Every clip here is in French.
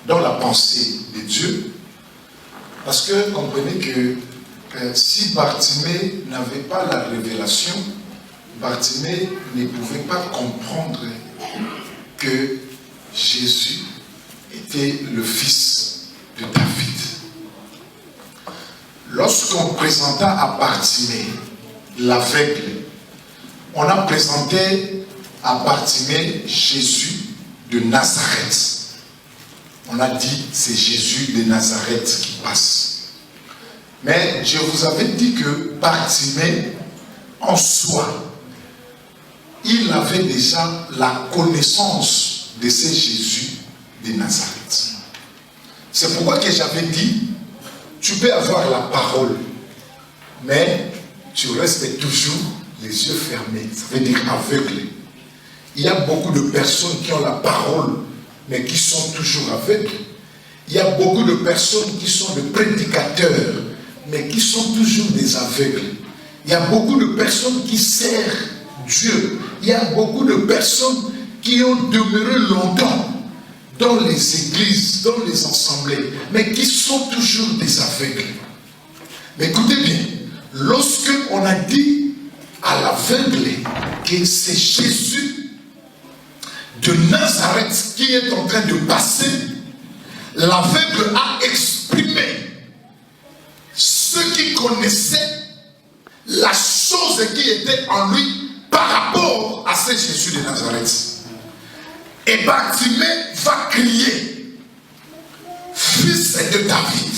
dans la pensée de Dieu. Parce que comprenez que si Bartimée n'avait pas la révélation, Bartimée ne pouvait pas comprendre que Jésus était le fils de David. Lorsqu'on présenta à Bartimée l'aveugle, on a présenté à Bartimée Jésus de Nazareth. On a dit c'est Jésus de Nazareth qui passe. Mais je vous avais dit que Bartimée, en soi, il avait déjà la connaissance de ce Jésus de Nazareth. C'est pourquoi que j'avais dit, tu peux avoir la parole, mais tu restes toujours les yeux fermés, ça veut dire aveugle. Il y a beaucoup de personnes qui ont la parole, mais qui sont toujours aveugles. Il y a beaucoup de personnes qui sont des prédicateurs, mais qui sont toujours des aveugles. Il y a beaucoup de personnes qui servent Dieu. Il y a beaucoup de personnes qui ont demeuré longtemps dans les églises, dans les assemblées, mais qui sont toujours des aveugles. Mais écoutez bien, lorsque on a dit à l'aveugle que c'est Jésus de Nazareth qui est en train de passer, l'aveugle a exprimé ce qui connaissait la chose qui était en lui par rapport à ce Jésus de Nazareth. Et Bartimée va crier, fils de David.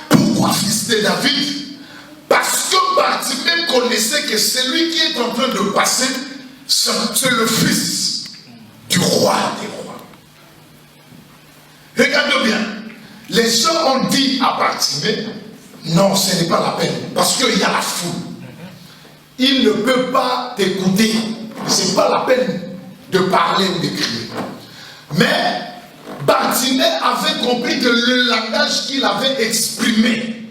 Pourquoi fils de David? Parce que Bartimée connaissait que celui qui est en train de passer, c'est le fils du roi des rois. Regardez bien, les gens ont dit à Bartimée, non, ce n'est pas la peine, parce qu'il y a la foule. Il ne peut pas t'écouter, ce n'est pas la peine de parler ou de crier. Mais Bartimée avait compris que le langage qu'il avait exprimé,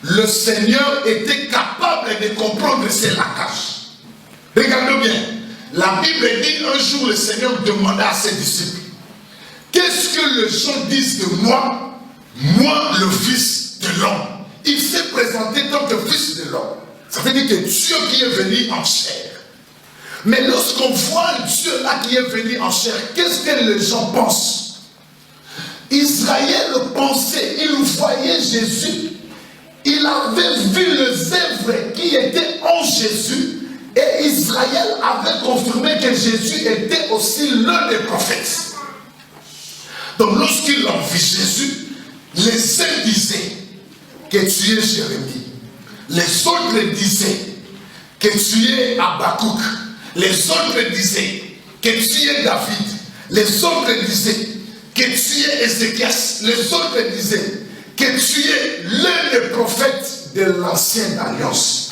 le Seigneur était capable de comprendre ces langages. Regardez bien, la Bible dit un jour le Seigneur demanda à ses disciples, qu'est-ce que les gens disent de moi, moi le Fils de l'homme? Il s'est présenté comme le Fils de l'homme. Ça veut dire que Dieu qui est venu en chair. Mais lorsqu'on voit Dieu là qui est venu en chair, qu'est-ce que les gens pensent? Israël pensait, il voyait Jésus, il avait vu les œuvres qui étaient en Jésus, et Israël avait confirmé que Jésus était aussi l'un des prophètes. Donc lorsqu'ils ont vu Jésus, les uns disaient que tu es Jérémie, les autres disaient que tu es Habakkuk, les autres disaient que tu es David, les autres disaient que tu es Ézéchias, les autres disaient que tu es l'un des prophètes de l'ancienne alliance.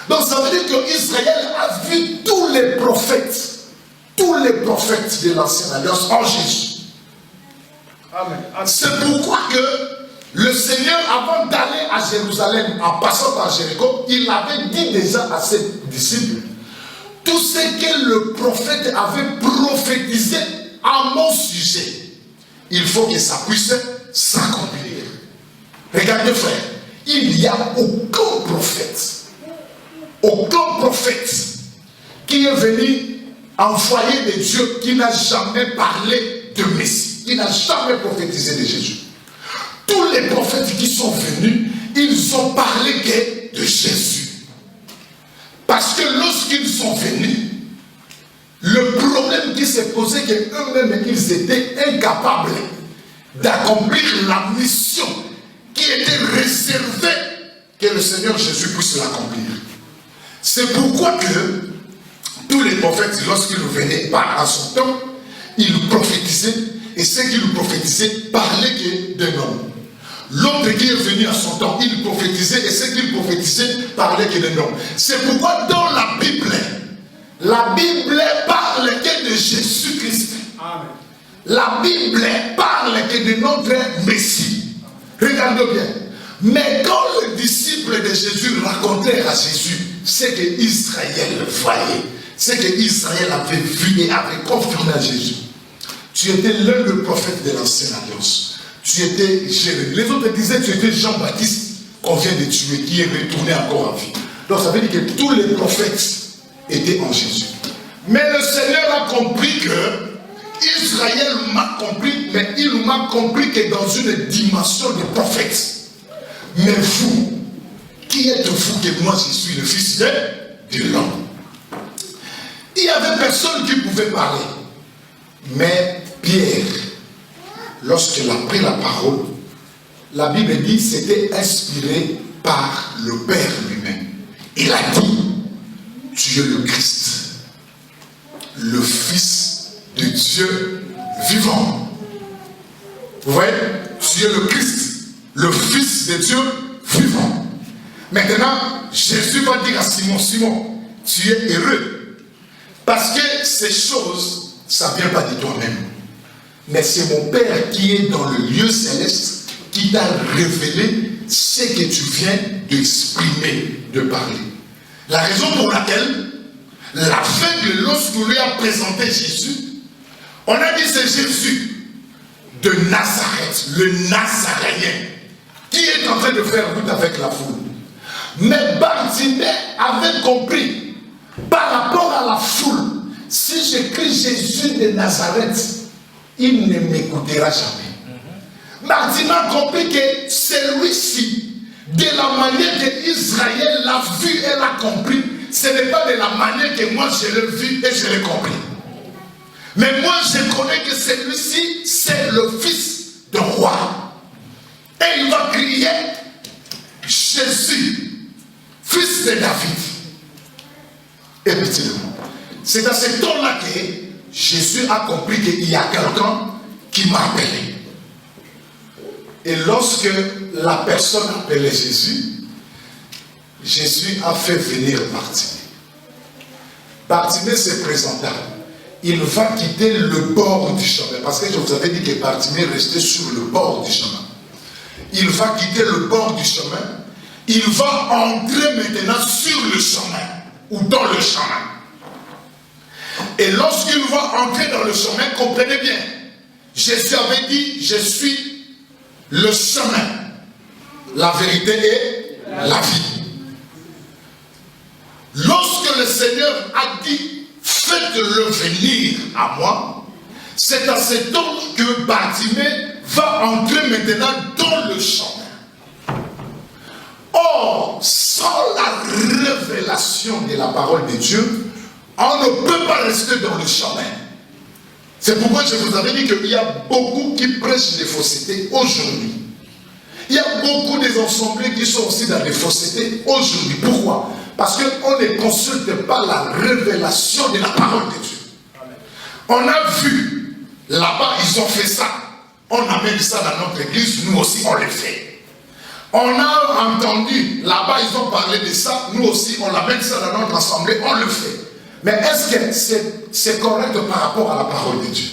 Donc ça veut dire qu'Israël a vu tous les prophètes de l'ancienne alliance en Jésus. Amen. C'est pourquoi que le Seigneur, avant d'aller à Jérusalem, en passant par Jéricho, il avait dit déjà à ses disciples, tout ce que le prophète avait prophétisé à mon sujet, il faut que ça puisse s'accomplir. Regardez frère, il n'y a aucun prophète qui est venu envoyé de Dieu qui n'a jamais parlé de Messie, qui n'a jamais prophétisé de Jésus. Tous les prophètes qui sont venus, ils ont parlé que de Jésus. Parce que lorsqu'ils sont venus, le problème qui s'est posé, c'est qu'eux-mêmes, ils étaient incapables d'accomplir la mission qui était réservée, que le Seigneur Jésus puisse l'accomplir. C'est pourquoi que tous les prophètes, lorsqu'ils venaient à son temps, ils prophétisaient, et ceux qui le prophétisaient parlaient que d'un homme. L'autre qui est venu à son temps, il prophétisait, et ceux qui le prophétisaient parlaient que d'un homme. C'est pourquoi dans la Bible parle que de Jésus-Christ. La Bible parle que de notre Messie. Regardez bien. Mais quand les disciples de Jésus racontaient à Jésus ce que Israël voyait, ce que Israël avait vu et avait confirmé à Jésus, tu étais l'un des prophètes de l'ancienne alliance. Tu étais Jérémie. Les autres disaient tu étais Jean-Baptiste qu'on vient de tuer, qui est retourné encore en vie. Donc ça veut dire que tous les prophètes étaient en Jésus. Mais le Seigneur a compris que Israël m'a compris, mais il m'a compris que dans une dimension de prophète. Mais vous, qui êtes-vous que moi je suis le fils de l'homme? Il n'y avait personne qui pouvait parler. Mais Pierre, lorsqu'il a pris la parole, la Bible dit que c'était inspiré par le Père lui-même. Il a dit, tu es le Christ, le Fils de Dieu vivant. Vous voyez, tu es le Christ, le Fils de Dieu vivant. Maintenant, Jésus va dire à Simon, Simon, tu es heureux. Parce que ces choses, ça ne vient pas de toi-même. Mais c'est mon Père qui est dans le lieu céleste qui t'a révélé ce que tu viens d'exprimer, de parler. La raison pour laquelle l'aveugle, lorsqu'on lui a présenté Jésus, on a dit c'est Jésus de Nazareth, le Nazaréen, qui est en train de faire route avec la foule. Mais Bartimée avait compris, par rapport à la foule, si j'écris Jésus de Nazareth, il ne m'écoutera jamais. Bartimée a compris que celui-ci, de la manière que Israël l'a vu et l'a compris, ce n'est pas de la manière que moi je l'ai vu et je l'ai compris. Mais moi je connais que celui-ci, c'est le fils de roi. Et il va crier Jésus, fils de David. Écoutez-le. C'est dans ce temps-là que Jésus a compris qu'il y a quelqu'un qui m'a appelé. Et lorsque la personne appelait Jésus, Jésus a fait venir Bartimée. Bartimée se présenta. Il va quitter le bord du chemin. Parce que je vous avais dit que Bartimée restait sur le bord du chemin. Il va quitter le bord du chemin. Il va entrer maintenant sur le chemin. Ou dans le chemin. Et lorsqu'il va entrer dans le chemin, comprenez bien. Jésus avait dit, je suis le chemin, la vérité et la vie. Lorsque le Seigneur a dit, faites-le venir à moi, c'est à ce temps que Bartimée va entrer maintenant dans le chemin. Or, sans la révélation de la parole de Dieu, on ne peut pas rester dans le chemin. C'est pourquoi je vous avais dit qu'il y a beaucoup qui prêchent des faussetés aujourd'hui. Il y a beaucoup des assemblées qui sont aussi dans des faussetés aujourd'hui. Pourquoi? Parce qu'on ne consulte pas la révélation de la parole de Dieu. On a vu, là-bas, ils ont fait ça. On amène ça dans notre église, nous aussi on le fait. On a entendu, là-bas, ils ont parlé de ça, nous aussi on amène ça dans notre assemblée, on le fait. Mais est-ce que c'est correct par rapport à la parole de Dieu?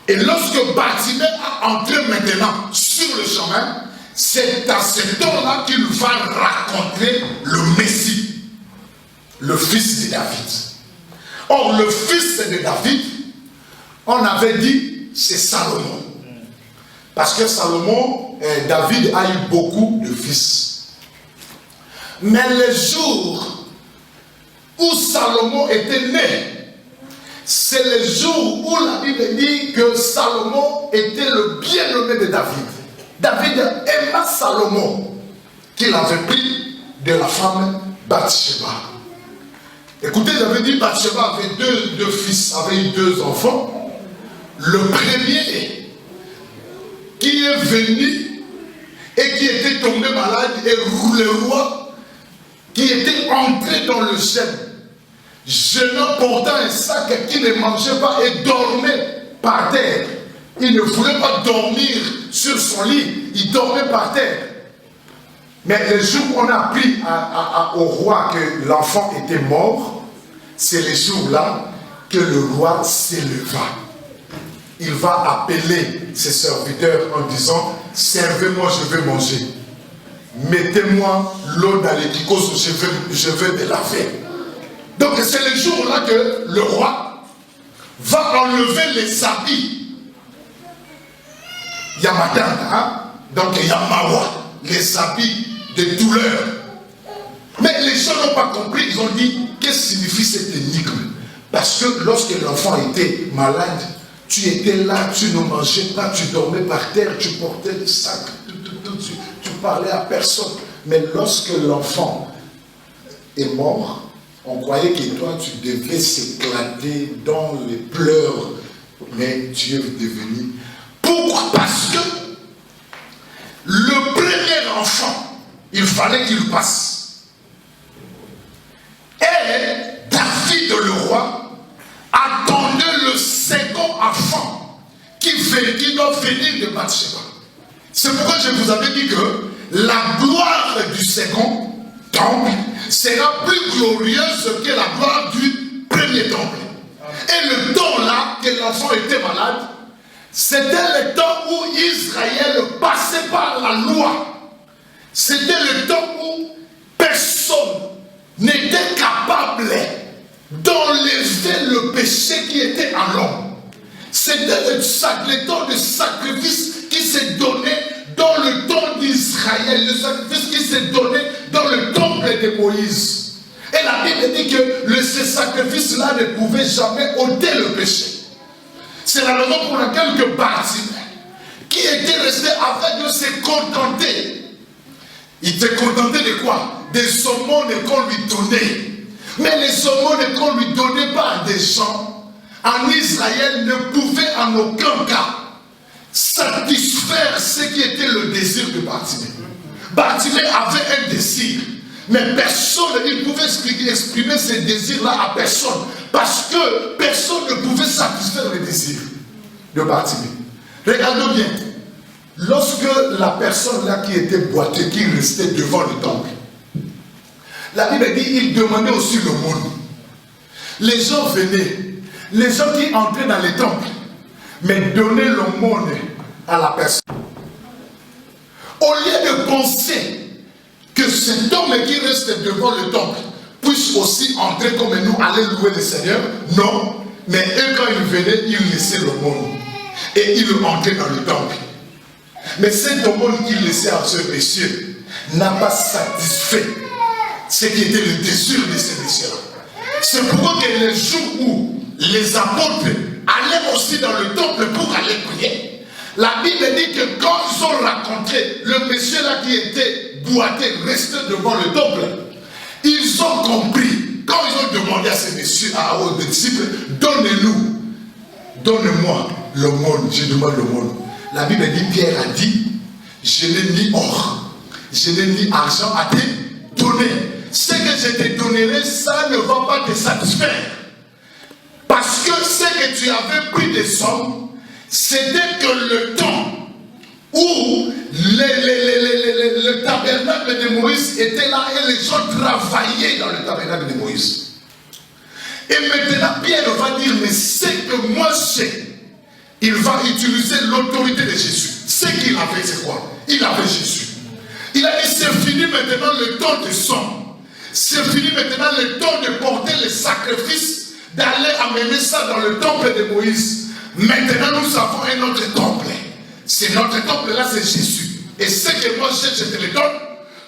Et lorsque Bartimée a entré maintenant sur le chemin, c'est à ce temps-là qu'il va rencontrer le Messie, le fils de David. Or, le fils de David, on avait dit, c'est Salomon. Parce que Salomon, David a eu beaucoup de fils. Mais le jour où Salomon était né, c'est le jour où la Bible dit que Salomon était le bien-aimé de David. David aima Salomon, qu'il avait pris de la femme Bathsheba. Écoutez, j'avais dit Bathsheba avait deux fils, avait eu 2 enfants. Le premier qui est venu et qui était tombé malade, et le roi qui était entré dans le jeûne, jeûnant portant un sac qui ne mangeait pas et dormait par terre. Il ne voulait pas dormir sur son lit, il dormait par terre. Mais le jour où on a appris au roi que l'enfant était mort, c'est le jour-là que le roi s'éleva. Il va appeler ses serviteurs en disant, servez-moi, je vais manger. Mettez-moi l'eau dans les kikos, je vais me laver. Donc c'est le jour-là que le roi va enlever les habits. Il y a Matanga, donc il y a Mawa, les habits de douleur. Mais les gens n'ont pas compris, ils ont dit, qu'est-ce que signifie cette énigme? Parce que lorsque l'enfant était malade, tu étais là, tu ne mangeais pas, tu dormais par terre, tu portais le sac, tu parlais à personne. Mais lorsque l'enfant est mort, on croyait que toi, tu devais s'éclater dans les pleurs. Mais tu es devenu. Pourquoi? Parce que le premier enfant, il fallait qu'il passe. Et David le roi attendait le second enfant qui doit venir de Bathsheba. C'est pourquoi je vous avais dit que la gloire du second temple sera plus glorieuse que la gloire du premier temple. Et le temps là que l'enfant était malade, c'était le temps où Israël passait par la loi. C'était le temps où personne n'était capable d'enlever le péché qui était en l'homme. C'était le temps de sacrifice qui s'est donné dans le temps d'Israël, le sacrifice qui s'est donné dans le temple de Moïse. Et la Bible dit que ce sacrifice-là ne pouvait jamais ôter le péché. C'est la raison pour laquelle que Bartimée, qui était resté afin de se contenter, il était contenté de quoi? Des aumônes qu'on lui donnait. Mais les aumônes qu'on lui donnait par des gens en Israël ne pouvaient en aucun cas satisfaire ce qui était le désir de Bartimée. Bartimée avait un désir, mais personne, il pouvait exprimer ce désir-là à personne, parce que personne ne pouvait satisfaire le désir de Bartimée. Regardez bien, lorsque la personne là qui était boiteux, qui restait devant le temple, la Bible dit, il demandait aussi l'aumône. Les gens venaient, les gens qui entraient dans les temples, mais donnaient l'aumône à la personne. Au lieu de penser que cet homme qui reste devant le temple puisse aussi entrer comme nous, aller louer le Seigneur, non. Mais eux, quand ils venaient, ils laissaient l'aumône. Et ils entraient dans le temple. Mais cet aumône qu'ils laissaient à ce monsieur n'a pas satisfait ce qui était le désir de ces messieurs-là. C'est pourquoi que les jours où les apôtres allaient aussi dans le temple pour aller prier, la Bible dit que quand ils ont rencontré le monsieur là qui était boité, resté devant le temple, ils ont compris, quand ils ont demandé à ces messieurs, aux disciples, donnez-nous, donne-moi l'aumône, je demande l'aumône. La Bible dit, Pierre a dit, je n'ai ni or, je n'ai ni argent à te donner. Ce que je te donnerai, ça ne va pas te satisfaire. Parce que ce que tu avais pris des sommes, c'était que le temps où le tabernacle de Moïse était là et les gens travaillaient dans le tabernacle de Moïse. Et maintenant, Pierre va dire, mais c'est que moi j'ai, il va utiliser l'autorité de Jésus. Ce qu'il avait, c'est quoi? Il avait Jésus. Il a dit, c'est fini maintenant le temps de sang. C'est fini maintenant le temps de porter les sacrifices, d'aller amener ça dans le temple de Moïse. Maintenant, nous avons un autre temple. C'est notre temple là, c'est Jésus. Et ce que moi je te le donne,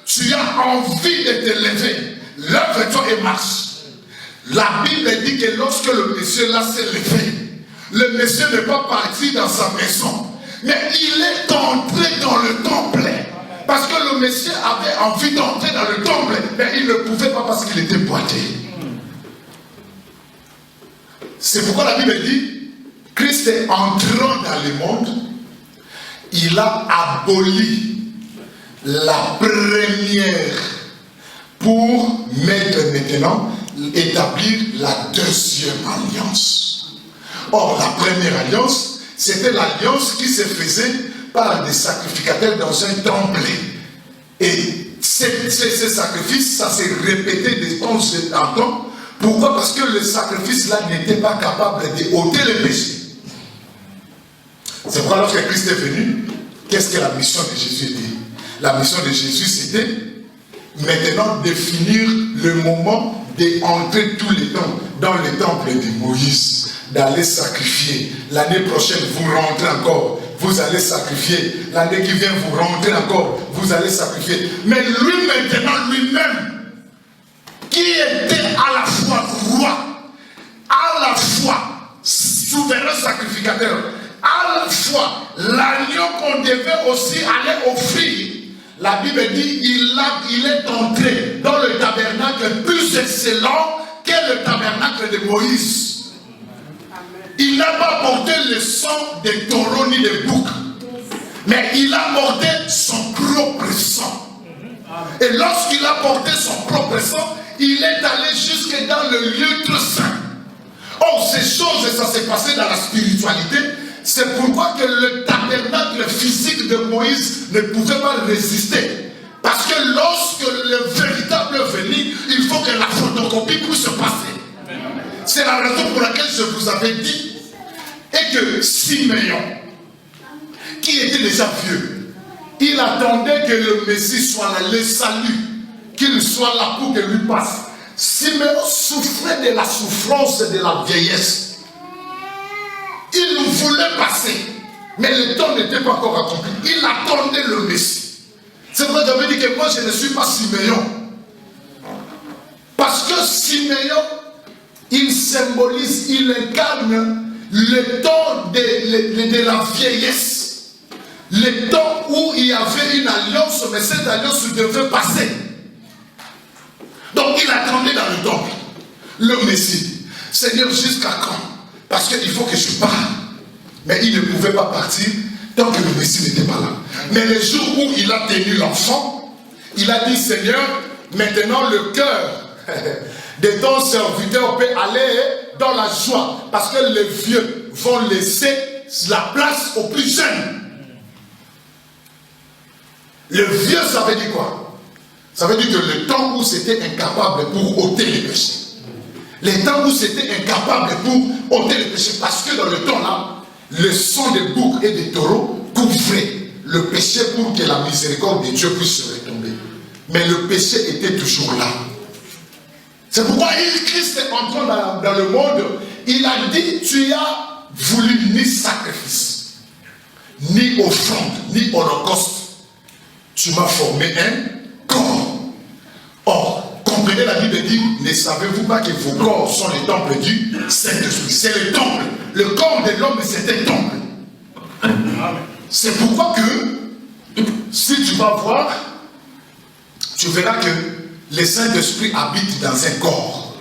tu as envie de te lever. Lève-toi et marche. La Bible dit que lorsque le monsieur là s'est levé, le monsieur n'est pas parti dans sa maison, mais il est entré dans le temple. Parce que le monsieur avait envie d'entrer dans le temple, mais il ne pouvait pas parce qu'il était boité. C'est pourquoi la Bible dit, Christ est entrant dans le monde, il a aboli la première pour mettre maintenant, établir la deuxième alliance. Or, la première alliance, c'était l'alliance qui se faisait par des sacrificateurs dans un temple. Et ces sacrifices, ça s'est répété de temps en temps. Pourquoi? Parce que le sacrifice-là n'était pas capable de ôter le péché. C'est pourquoi lorsque Christ est venu, qu'est-ce que la mission de Jésus était? La mission de Jésus, c'était maintenant définir le moment d'entrer tous les temps dans le temple de Moïse. d'aller sacrifier. L'année prochaine, vous rentrez encore. Vous allez sacrifier. L'année qui vient, vous rentrez encore. Vous allez sacrifier. Mais lui maintenant, lui-même, qui était à la fois roi, à la fois souverain sacrificateur, à la fois l'agneau qu'on devait aussi aller offrir, la Bible dit il est entré dans le tabernacle plus excellent que le tabernacle de Moïse. Il n'a pas porté le sang des taureaux ni des boucs, mais il a porté son propre sang. Et lorsqu'il a porté son propre sang, il est allé jusque dans le lieu très saint. Or, ces choses, ça s'est passé dans la spiritualité. C'est pourquoi que le tabernacle physique de Moïse ne pouvait pas résister. Parce que lorsque le véritable venait, il faut que la photocopie puisse se passer. C'est la raison pour laquelle je vous avais dit, et que Siméon, qui était déjà vieux, il attendait que le Messie soit là, le salut, qu'il soit là pour que lui passe. Siméon souffrait de la souffrance de la vieillesse. Il voulait passer, mais le temps n'était pas encore accompli. Il attendait le Messie. C'est pourquoi j'avais dit que moi je ne suis pas Siméon. Parce que Siméon, il symbolise, il incarne le temps de la vieillesse. Le temps où il y avait une alliance, mais cette alliance devait passer. Donc il attendait dans le temple le Messie. Seigneur, jusqu'à quand? Parce qu'il faut que je parte. Mais il ne pouvait pas partir tant que le Messie n'était pas là. Mais le jour où il a tenu l'enfant, il a dit, Seigneur, maintenant le cœur de ton serviteur peut aller dans la joie. Parce que les vieux vont laisser la place aux plus jeunes. Le vieux, ça veut dire quoi? Ça veut dire que le temps où c'était incapable pour ôter les péchés. Le temps où c'était incapable pour ôter les péchés. Parce que dans le temps là, le sang des boucs et des taureaux couvrait le péché pour que la miséricorde de Dieu puisse se retomber. Mais le péché était toujours là. C'est pourquoi Christ est entrant dans le monde. Il a dit, tu as voulu ni sacrifice, ni offrande, ni holocauste. Tu m'as formé un corps. Or, comprenez, la Bible dit, ne savez-vous pas que vos corps sont les temples du Saint-Esprit? C'est le temple. Le corps de l'homme, c'est un temple. C'est pourquoi que, si tu vas voir, tu verras que le Saint-Esprit habite dans un corps.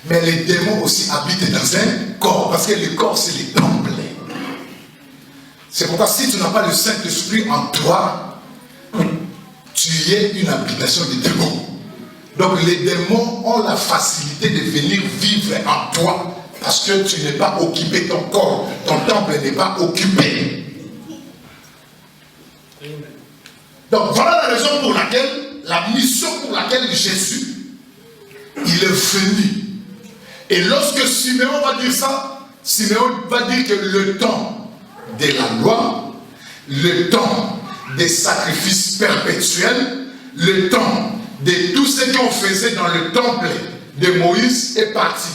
Mais les démons aussi habitent dans un corps. Parce que le corps, c'est les temples. C'est pourquoi si tu n'as pas le Saint-Esprit en toi, tu es une habitation des démons. Donc les démons ont la facilité de venir vivre en toi. Parce que tu n'es pas occupé ton corps. Ton temple n'est pas occupé. Donc voilà la raison pour laquelle, la mission pour laquelle Jésus, il est venu. Et lorsque Siméon va dire ça, Siméon va dire que le temps de la loi, le temps des sacrifices perpétuels, le temps de tout ce qu'on faisait dans le temple de Moïse est parti.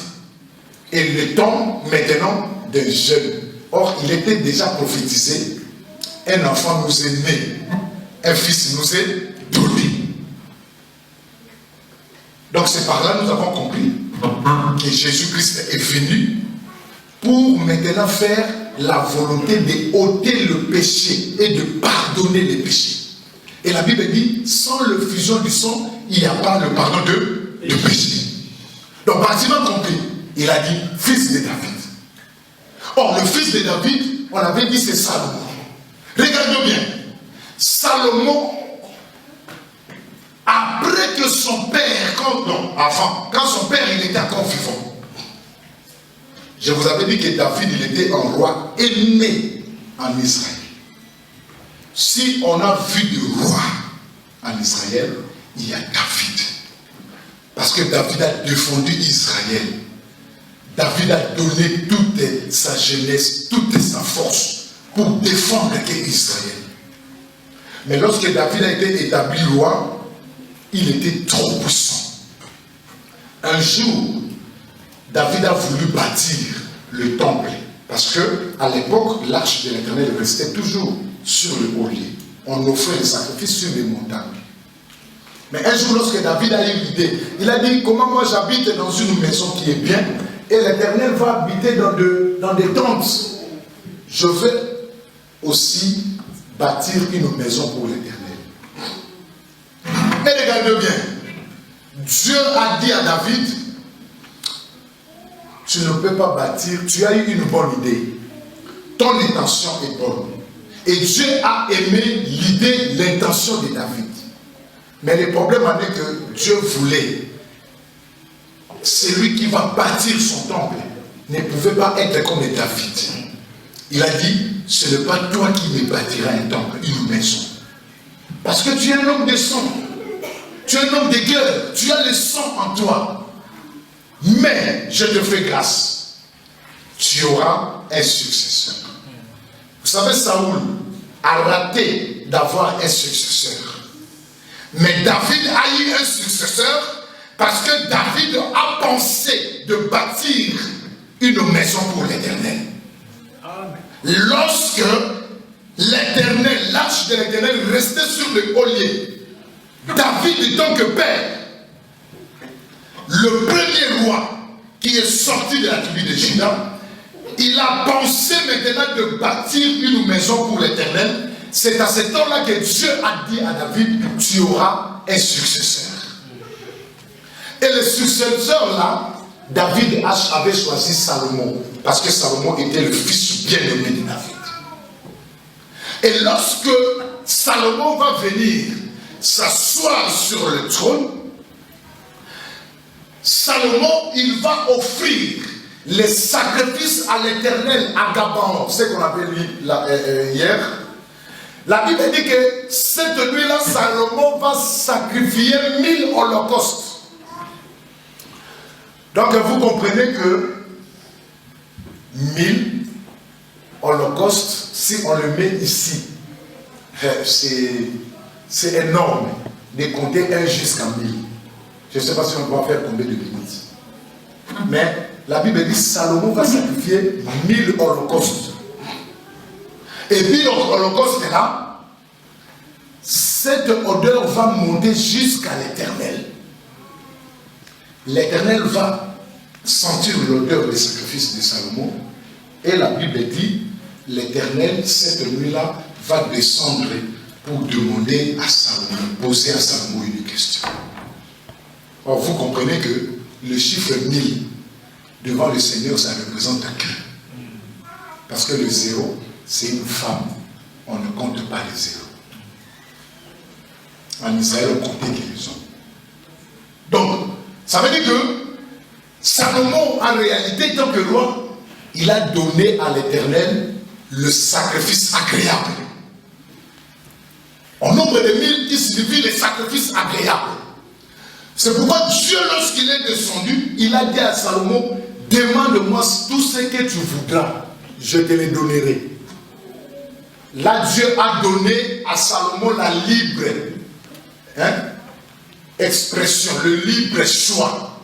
Et le temps maintenant des jeunes. Or, il était déjà prophétisé. Un enfant nous est né. Un fils nous est donné. Donc c'est par là que nous avons compris que Jésus-Christ est venu pour maintenant faire la volonté de ôter le péché et de pardonner les péchés. Et la Bible dit, sans le fusion du sang, il n'y a pas le pardon de péché. Donc, bâtiment compris, il a dit, fils de David. Or, le fils de David, on avait dit, c'est Salomon. Regardez bien. Salomon, après que son père, quand son père, il était encore vivant, je vous avais dit que David, il était un roi aimé en Israël. Si on a vu de roi en Israël, il y a David. Parce que David a défendu Israël. David a donné toute sa jeunesse, toute sa force pour défendre Israël. Mais lorsque David a été établi roi, il était trop puissant. Un jour, David a voulu bâtir le temple. Parce que à l'époque, l'arche de l'Éternel restait toujours sur le haut lieu. On offrait les sacrifices sur les montagnes. Mais un jour, lorsque David a eu l'idée, il a dit, comment moi j'habite dans une maison qui est bien, et l'Éternel va habiter dans des tentes. Je vais aussi bâtir une maison pour l'Éternel. Et regardez bien, Dieu a dit à David, tu ne peux pas bâtir, tu as eu une bonne idée. Ton intention est bonne. Et Dieu a aimé l'idée, l'intention de David. Mais le problème est que Dieu voulait, celui qui va bâtir son temple ne pouvait pas être comme David. Il a dit, ce n'est pas toi qui me bâtiras un temple, une maison. Parce que tu es un homme de sang. Tu es un homme de guerre. Tu as le sang en toi. Mais je te fais grâce. Tu auras un successeur. Vous savez, Saoul a raté d'avoir un successeur. Mais David a eu un successeur parce que David a pensé de bâtir une maison pour l'Éternel. Lorsque l'Éternel, l'arche de l'Éternel restait sur le haut lieu, David, en tant que père, le premier roi qui est sorti de la tribu de Juda, il a pensé maintenant de bâtir une maison pour l'Éternel. C'est à ce temps-là que Dieu a dit à David, tu auras un successeur. Et le successeur là, David avait choisi Salomon, parce que Salomon était le fils bien-aimé de David. Et lorsque Salomon va venir s'asseoir sur le trône, Salomon, il va offrir les sacrifices à l'Éternel à Gabaon, ce qu'on avait lu hier. La Bible dit que cette nuit-là, Salomon va sacrifier 1000 holocaustes. Donc vous comprenez que 1000 holocaustes, si on le met ici, c'est énorme de compter 1 jusqu'à 1000. Je ne sais pas si on doit faire combien de minutes. Mais la Bible dit que Salomon va sacrifier 1000 holocaustes. Et 1000 holocaustes là, cette odeur va monter jusqu'à l'Éternel. L'Éternel va sentir l'odeur des sacrifices de Salomon. Et la Bible dit, l'Éternel, cette nuit-là, va descendre pour demander à Salomon, poser à Salomon une question. Or, vous comprenez que le chiffre 1000 devant le Seigneur, ça représente un cœur. Parce que le zéro, c'est une femme. On ne compte pas les zéros. En Israël, on comptait que les hommes. Donc, ça veut dire que Salomon, en réalité, tant que roi, il a donné à l'Éternel le sacrifice agréable. En nombre de 1000, qui signifie le sacrifice agréable. C'est pourquoi Dieu, lorsqu'il est descendu, il a dit à Salomon, demande-moi tout ce que tu voudras, je te le donnerai. Là, Dieu a donné à Salomon la libre expression, le libre choix.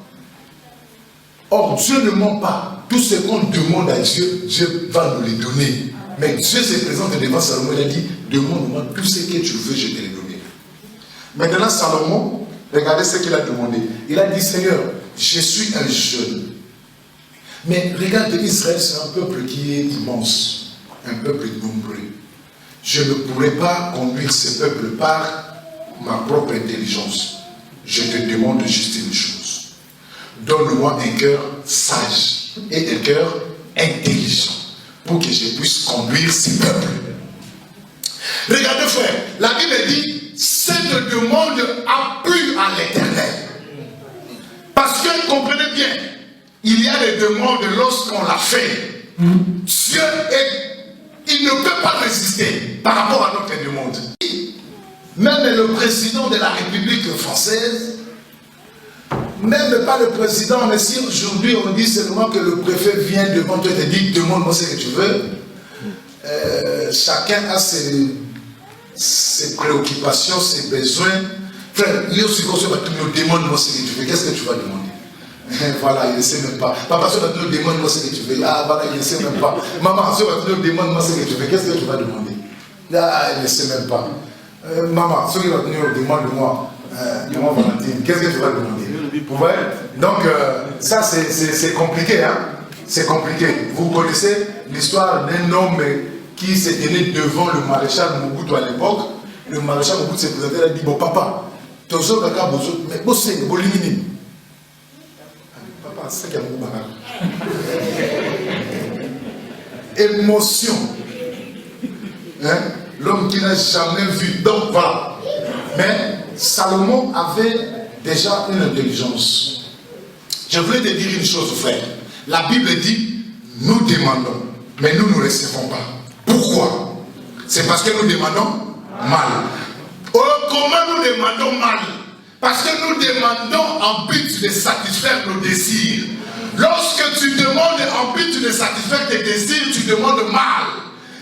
Or, Dieu ne ment pas. Tout ce qu'on demande à Dieu, Dieu va nous le donner. Mais Dieu se présente devant Salomon, il a dit, demande-moi tout ce que tu veux, je te le donnerai. Maintenant, Salomon, regardez ce qu'il a demandé. Il a dit, Seigneur, je suis un jeune. Mais regarde, Israël, c'est un peuple qui est immense, un peuple nombreux. Je ne pourrais pas conduire ce peuple par ma propre intelligence. Je te demande juste une chose. Donne-moi un cœur sage et un cœur intelligent pour que je puisse conduire ce peuple. Regardez, frère, la Bible dit, cette demande a plu à l'Éternel. Parce que, comprenez bien, il y a des demandes lorsqu'on l'a fait. Dieu il ne peut pas résister par rapport à notre demande. Même le président de la République française, même pas le président, mais si aujourd'hui on dit seulement que le préfet vient devant toi et te dit demande-moi ce que tu veux, chacun a ses préoccupations, ses besoins. Frère, il y a aussi qu'on se demande-moi ce que tu veux, qu'est-ce que tu vas demander? Voilà, il ne sait même pas. Papa, si on te demande moi ce que tu veux. Ah, voilà, il ne sait même pas. Maman, si on te demande moi ce que tu veux, qu'est-ce que tu vas demander? Ah, il ne sait même pas. Maman, si on te demande moi, maman Valentine, qu'est-ce que tu vas demander? Vous voyez? Donc, ça, c'est compliqué, hein? C'est compliqué. Vous connaissez l'histoire d'un homme qui s'est tenu devant le maréchal Mobutu à l'époque. Le maréchal Mobutu s'est présenté et a dit, bon, papa, tu as besoin de mais bon, c'est bon, limite. Papa, c'est qu'il y a beaucoup de émotion. Hein? L'homme qui n'a jamais vu. Donc, voilà. Mais Salomon avait déjà une intelligence. Je voulais te dire une chose, frère. La Bible dit, nous demandons, mais nous ne recevons pas. Pourquoi? C'est parce que nous demandons mal. Oh, comment nous demandons mal? Parce que nous demandons en but de satisfaire nos désirs. Lorsque tu demandes en but de satisfaire tes désirs, tu demandes mal.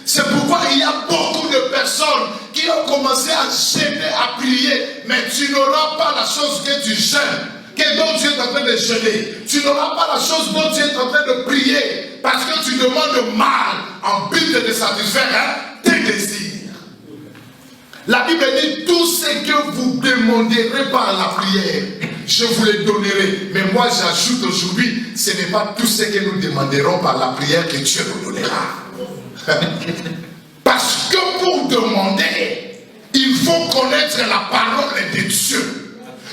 C'est pourquoi il y a beaucoup de personnes qui ont commencé à jeûner, à prier, mais tu n'auras pas la chose que tu jeûnes, dont tu es en train de jeûner. Tu n'auras pas la chose dont tu es en train de prier, parce que tu demandes mal en but de satisfaire tes désirs. La Bible dit, tout ce que vous demanderez par la prière, je vous le donnerai. Mais moi j'ajoute aujourd'hui, ce n'est pas tout ce que nous demanderons par la prière que Dieu nous donnera. Parce que pour demander, il faut connaître la parole de Dieu.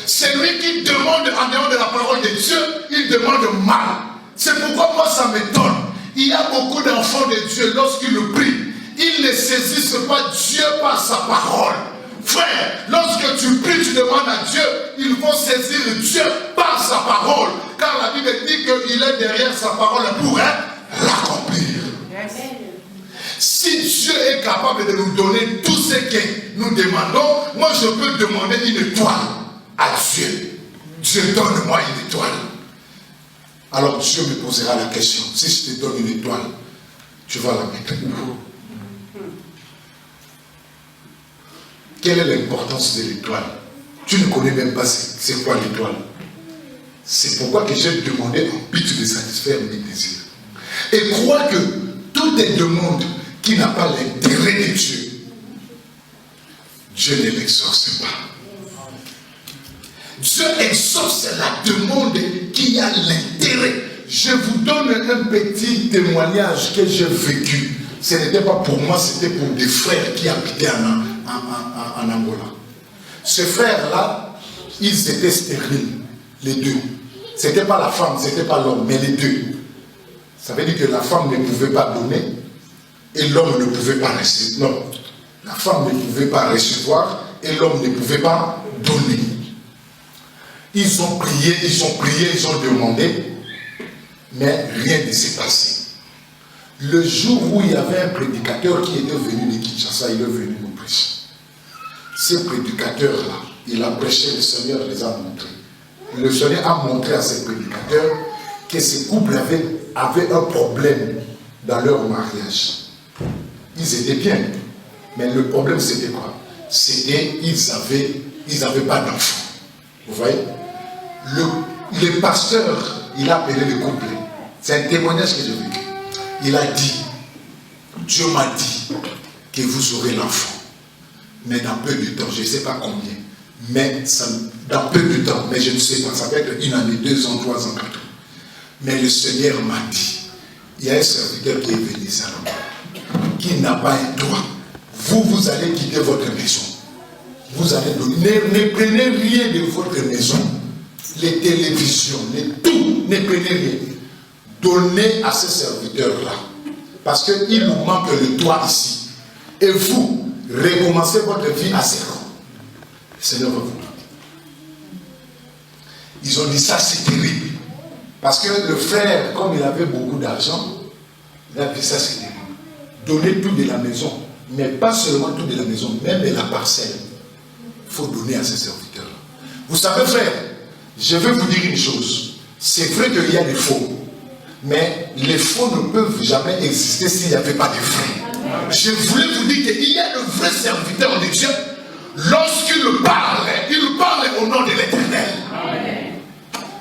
Celui qui demande en dehors de la parole de Dieu, il demande mal. C'est pourquoi moi ça m'étonne. Il y a beaucoup d'enfants de Dieu, lorsqu'ils le prient, ils ne saisissent pas Dieu par sa parole. Frère, lorsque tu pries, tu demandes à Dieu, il faut saisir Dieu par sa parole. Car la Bible dit qu'il est derrière sa parole pour l'accomplir. Si Dieu est capable de nous donner tout ce que nous demandons, moi je peux demander une étoile à Dieu. Dieu, donne-moi une étoile. Alors Dieu me posera la question, si je te donne une étoile, tu vas la mettre où? Quelle est l'importance de l'étoile? Tu ne connais même pas c'est quoi l'étoile. C'est pourquoi que j'ai demandé en but de satisfaire mes désirs. Et crois que toute demande qui n'a pas l'intérêt de Dieu, Dieu ne l'exauce pas. Dieu exauce la demande qui a l'intérêt. Je vous donne un petit témoignage que j'ai vécu. Ce n'était pas pour moi, c'était pour des frères qui habitaient en Angola. Ces frères-là, ils étaient stériles, les deux. Ce n'était pas la femme, ce n'était pas l'homme, mais les deux. Ça veut dire que la femme ne pouvait pas donner et l'homme ne pouvait pas recevoir. Non, la femme ne pouvait pas recevoir et l'homme ne pouvait pas donner. Ils ont prié, ils ont demandé, mais rien ne s'est passé. Le jour où il y avait un prédicateur qui était venu de Kinshasa, il est venu nous prêcher. Ce prédicateur-là, il a prêché, le Seigneur les a montrés. Le Seigneur a montré à ces prédicateurs que ces couples avaient un problème dans leur mariage. Ils étaient bien, mais le problème c'était quoi? C'était qu'ils n'avaient pas d'enfants. Vous voyez? Le pasteur, il a appelé le couple. C'est un témoignage que j'ai vécu. Il a dit, Dieu m'a dit que vous aurez l'enfant. Mais dans peu de temps, je ne sais pas combien. Mais dans peu de temps, mais je ne sais pas. Ça peut être 1 année, 2 ans, 3 ans, 4 ans. Mais le Seigneur m'a dit, il y a un serviteur qui est venu ici, qui n'a pas un toit. Vous allez quitter votre maison. Vous allez donner. Ne prenez rien de votre maison. Les télévisions, tout, ne prenez rien. Donnez à ce serviteur-là. Parce qu'il nous manque le toit ici. Et vous, recommencez votre vie à zéro. Le Seigneur va vous donner. Ils ont dit ça, c'est terrible. Parce que le frère, comme il avait beaucoup d'argent, il a dit ça, c'est terrible. Donnez tout de la maison. Mais pas seulement tout de la maison, même de la parcelle. Il faut donner à ces serviteurs-là. Vous savez, frère, je vais vous dire une chose. C'est vrai qu'il y a des faux. Mais les faux ne peuvent jamais exister s'il n'y avait pas de vrais. Je voulais vous dire qu'il y a de vrais serviteurs de Dieu. Lorsqu'il parle au nom de l'Éternel.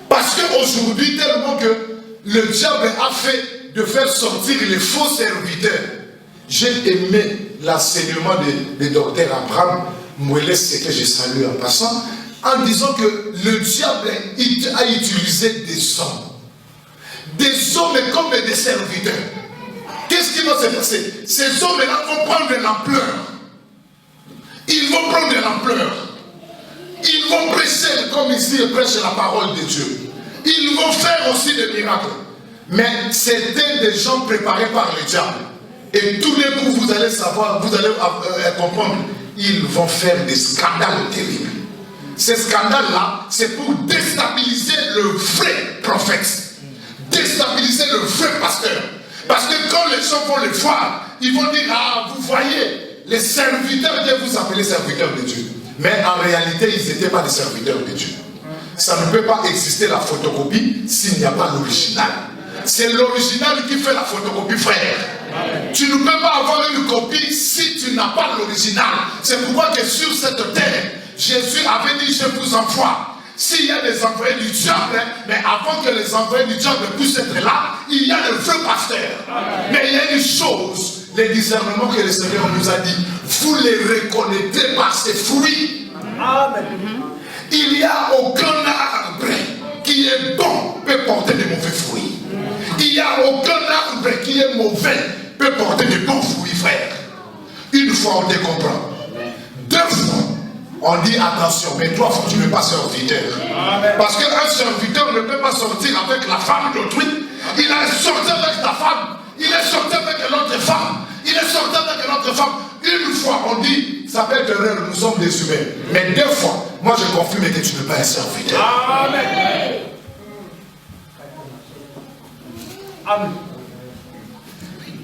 Parce Parce qu'aujourd'hui, tellement que le diable a fait de faire sortir les faux serviteurs. J'ai aimé l'enseignement de docteur Abraham Moueles, ce que je salue en passant, en disant que le diable a utilisé des hommes comme des serviteurs. Qu'est-ce qui va se passer? Ces hommes-là vont prendre de l'ampleur. Ils vont prendre de l'ampleur. Ils vont prêcher, comme ici, ils prêchent la parole de Dieu. Ils vont faire aussi des miracles. Mais c'était des gens préparés par le diable. Et tous les coups, vous allez savoir, vous allez comprendre, ils vont faire des scandales terribles. Ces scandales-là, c'est pour déstabiliser le vrai prophète. Déstabiliser le vrai pasteur. Parce que quand les gens vont le voir, ils vont dire, ah, vous voyez, les serviteurs que vous appelez serviteurs de Dieu. Mais en réalité, ils n'étaient pas des serviteurs de Dieu. Ça ne peut pas exister la photocopie s'il n'y a pas l'original. C'est l'original qui fait la photocopie, frère. Tu ne peux pas avoir une copie si tu n'as pas l'original. C'est pourquoi que sur cette terre, Jésus avait dit, je vous envoie. S'il y a des envoyés du diable, mais avant que les envoyés du diable puissent être là, il y a le vrai pasteur. Mais il y a une chose, les discernements que le Seigneur nous a dit, vous les reconnaîtrez par ses fruits. Amen. Il n'y a aucun arbre qui est bon peut porter de mauvais fruits. Il n'y a aucun arbre qui est mauvais peut porter de bons fruits, frère. Une fois on te comprend. Deux fois on dit attention, mais trois fois tu ne peux pas serviteur. Parce qu'un serviteur ne peut pas sortir avec la femme d'autrui. Il est sorti avec ta femme. Il est sorti avec l'autre femme. Il est sorti avec l'autre femme. Une fois on dit, ça peut être erreur, nous sommes des humains. Mais deux fois, moi je confirme que tu ne peux pas être serviteur. Amen. Amen.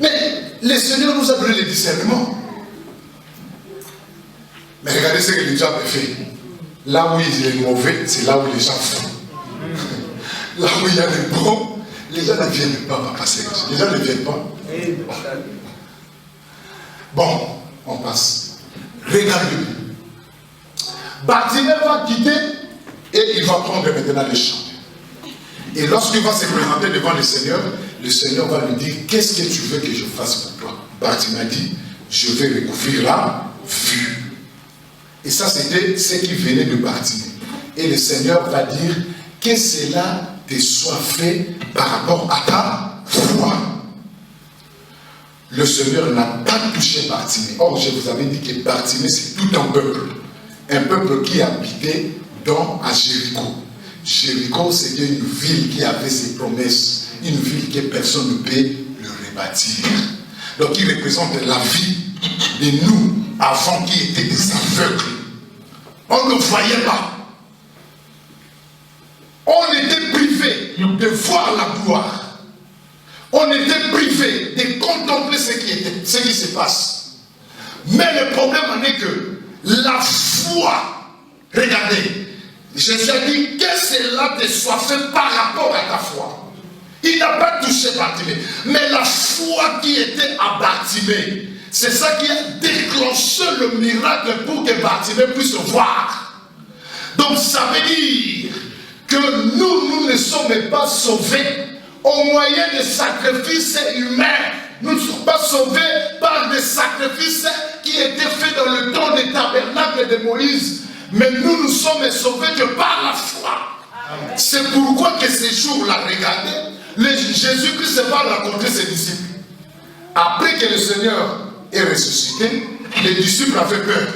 Mais le Seigneur nous a donné le discernement. Mais regardez ce que le diable fait. Là où il est mauvais, c'est là où les gens font. Là où il y a des bons, les gens ne viennent pas, papa Serge. Les gens ne viennent pas. Bon, on passe. Regardez. Bartimée va quitter et il va prendre maintenant les champs. Et lorsqu'il va se présenter devant le Seigneur va lui dire, qu'est-ce que tu veux que je fasse pour toi? Bartimée dit, je vais recouvrir la vue. Et ça, c'était ce qui venait de Bartimée. Et le Seigneur va dire que cela te soit fait par rapport à ta foi. Le Seigneur n'a pas touché Bartimée. Or, je vous avais dit que Bartimée, c'est tout un peuple. Un peuple qui habitait à Jéricho. Jéricho, c'était une ville qui avait ses promesses. Une ville que personne ne peut le rebâtir. Donc, il représente la vie de nous avant qui étaient des aveugles. On ne voyait pas. On était privé de voir la gloire. On était privé de contempler ce qui se passe. Mais le problème en est que la foi, regardez, Jésus a dit que cela te soit fait par rapport à ta foi. Il n'a pas touché Bartimée. Mais la foi qui était à Bartimée, c'est ça qui a déclenché le miracle pour que Bartimée puisse voir. Donc ça veut dire que nous ne sommes pas sauvés au moyen de sacrifices humains. Nous ne sommes pas sauvés par des sacrifices qui étaient faits dans le temps des tabernacles de Moïse. Mais nous sommes sauvés que par la foi. C'est pourquoi que ces jours-là, regardez, Jésus-Christ va rencontrer ses disciples. Après que le Seigneur est ressuscité, les disciples avaient peur.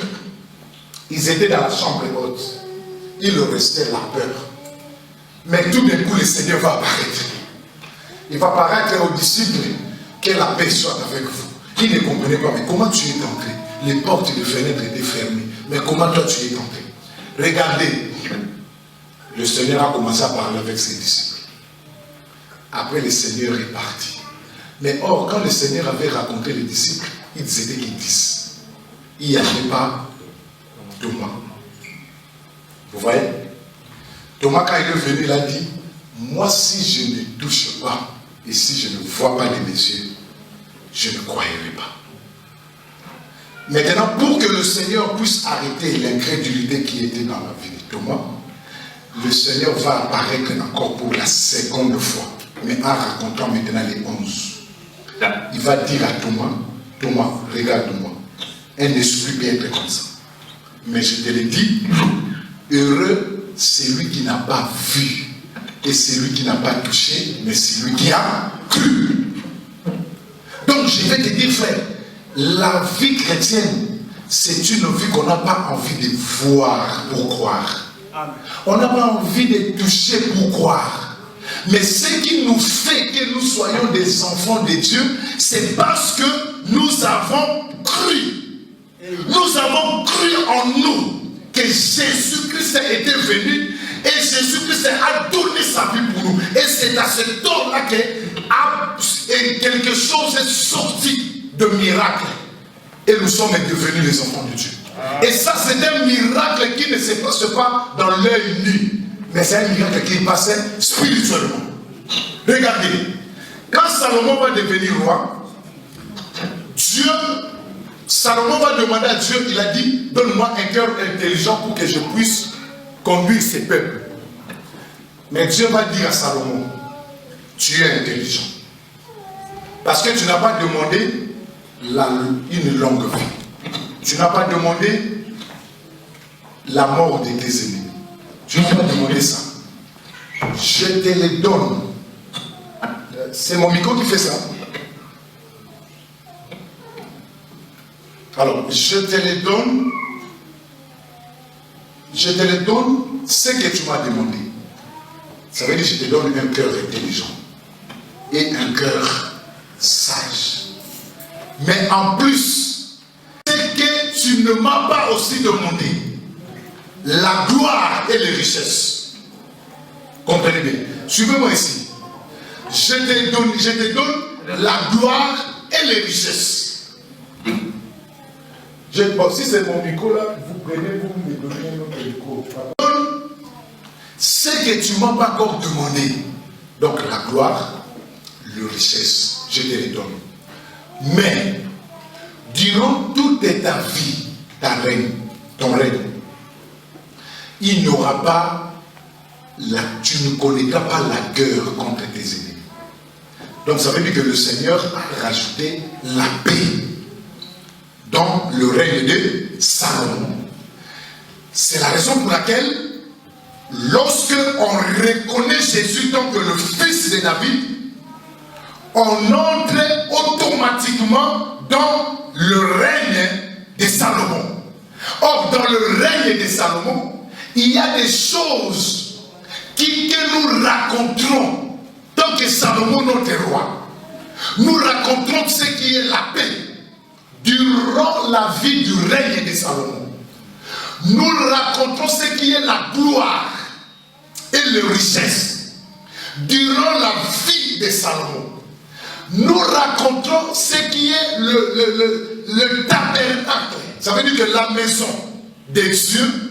Ils étaient dans la chambre haute. Il leur restait la peur. Mais tout d'un coup, le Seigneur va apparaître. Il va apparaître aux disciples, que la paix soit avec vous. Ils ne comprenaient pas, mais comment tu es entré? Les portes et les fenêtres étaient fermées. Mais comment toi tu es entré? Regardez, le Seigneur a commencé à parler avec ses disciples. Après, le Seigneur est parti. Mais or, quand le Seigneur avait raconté les disciples, ils étaient qu'ils disent. Il n'y avait pas Thomas. Vous voyez? Thomas, quand il est venu, il a dit, moi, si je ne touche pas, et si je ne vois pas de mes yeux, je ne croirai pas. Maintenant, pour que le Seigneur puisse arrêter l'incrédulité qui était dans la vie de Thomas, le Seigneur va apparaître encore pour la seconde fois, mais en racontant maintenant les 11. Il va dire à Thomas, Thomas, regarde-moi, un esprit peut être comme ça. Mais je te le dis, heureux celui qui n'a pas vu, et celui qui n'a pas touché, mais celui qui a cru. Donc je vais te dire, frère, la vie chrétienne, c'est une vie qu'on n'a pas envie de voir pour croire. On n'a pas envie de toucher pour croire. Mais ce qui nous fait que nous soyons des enfants de Dieu, c'est parce que nous avons cru. Nous avons cru en nous que Jésus-Christ était venu et Jésus-Christ a donné sa vie pour nous. Et c'est à ce temps-là que quelque chose est sorti de miracle. Et nous sommes devenus les enfants de Dieu. Et ça, c'est un miracle qui ne se passe pas dans l'œil nu, mais c'est un miracle qui passait spirituellement. Regardez, quand Salomon va devenir roi, Salomon va demander à Dieu, il a dit, donne-moi un cœur intelligent pour que je puisse conduire ces peuples. Mais Dieu va dire à Salomon, tu es intelligent. Parce que tu n'as pas demandé une longue vie. Tu n'as pas demandé la mort de tes ennemis. Tu n'as pas demandé ça. Je te les donne. C'est mon micro qui fait ça. Alors, je te les donne. Je te les donne ce que tu m'as demandé. Ça veut dire que je te donne un cœur intelligent et un cœur sage. Mais en plus, ce que tu ne m'as pas aussi demandé, la gloire et les richesses. Comprenez bien. Suivez-moi ici. Je te donne la gloire et les richesses. Bon, si c'est mon micro là, vous prenez, vous me donnez un autre micro. Ce que tu ne m'as pas encore demandé, donc la gloire, les richesses, je te les donne. Mais, durant toute ta vie, ton règne, il n'y aura pas, tu ne connaîtras pas la guerre contre tes ennemis. Donc ça veut dire que le Seigneur a rajouté la paix dans le règne de Salomon. C'est la raison pour laquelle, lorsque on reconnaît Jésus tant que le fils de David, on entre automatiquement dans le règne de Salomon. Or, dans le règne de Salomon, il y a des choses que nous raconterons tant que Salomon notre roi. Nous raconterons ce qui est la paix durant la vie du règne de Salomon. Nous raconterons ce qui est la gloire et les richesses durant la vie de Salomon. Nous raconterons ce qui est le tabernacle. Ça veut dire que la maison des Dieu,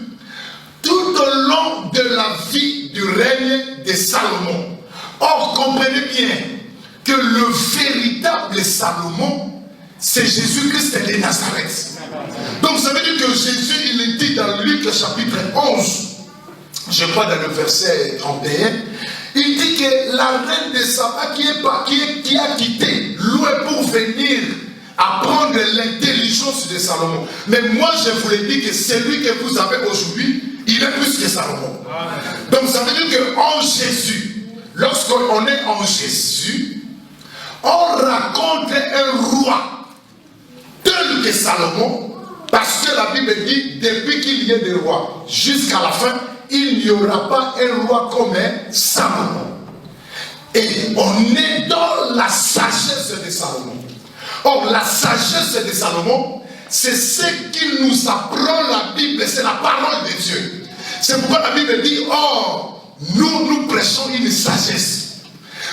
tout au long de la vie du règne de Salomon. Or, comprenez bien que le véritable Salomon, c'est Jésus-Christ de Nazareth. Donc ça veut dire que Jésus, il est dit dans Luc chapitre 11, je crois dans le verset 31, il dit que la reine de Saba qui a quitté loin pour venir apprendre l'intelligence de Salomon. Mais moi je vous l'ai dit que celui que vous avez aujourd'hui, il est plus que Salomon. Donc ça veut dire qu'en Jésus, lorsqu'on est en Jésus, on raconte un roi tel que Salomon, parce que la Bible dit, depuis qu'il y ait des rois jusqu'à la fin, il n'y aura pas un roi comme Salomon. Et on est dans la sagesse de Salomon. Or, la sagesse de Salomon, c'est ce qu'il nous apprend la Bible, c'est la parole de Dieu. C'est pourquoi la Bible dit, or, nous prêchons une sagesse.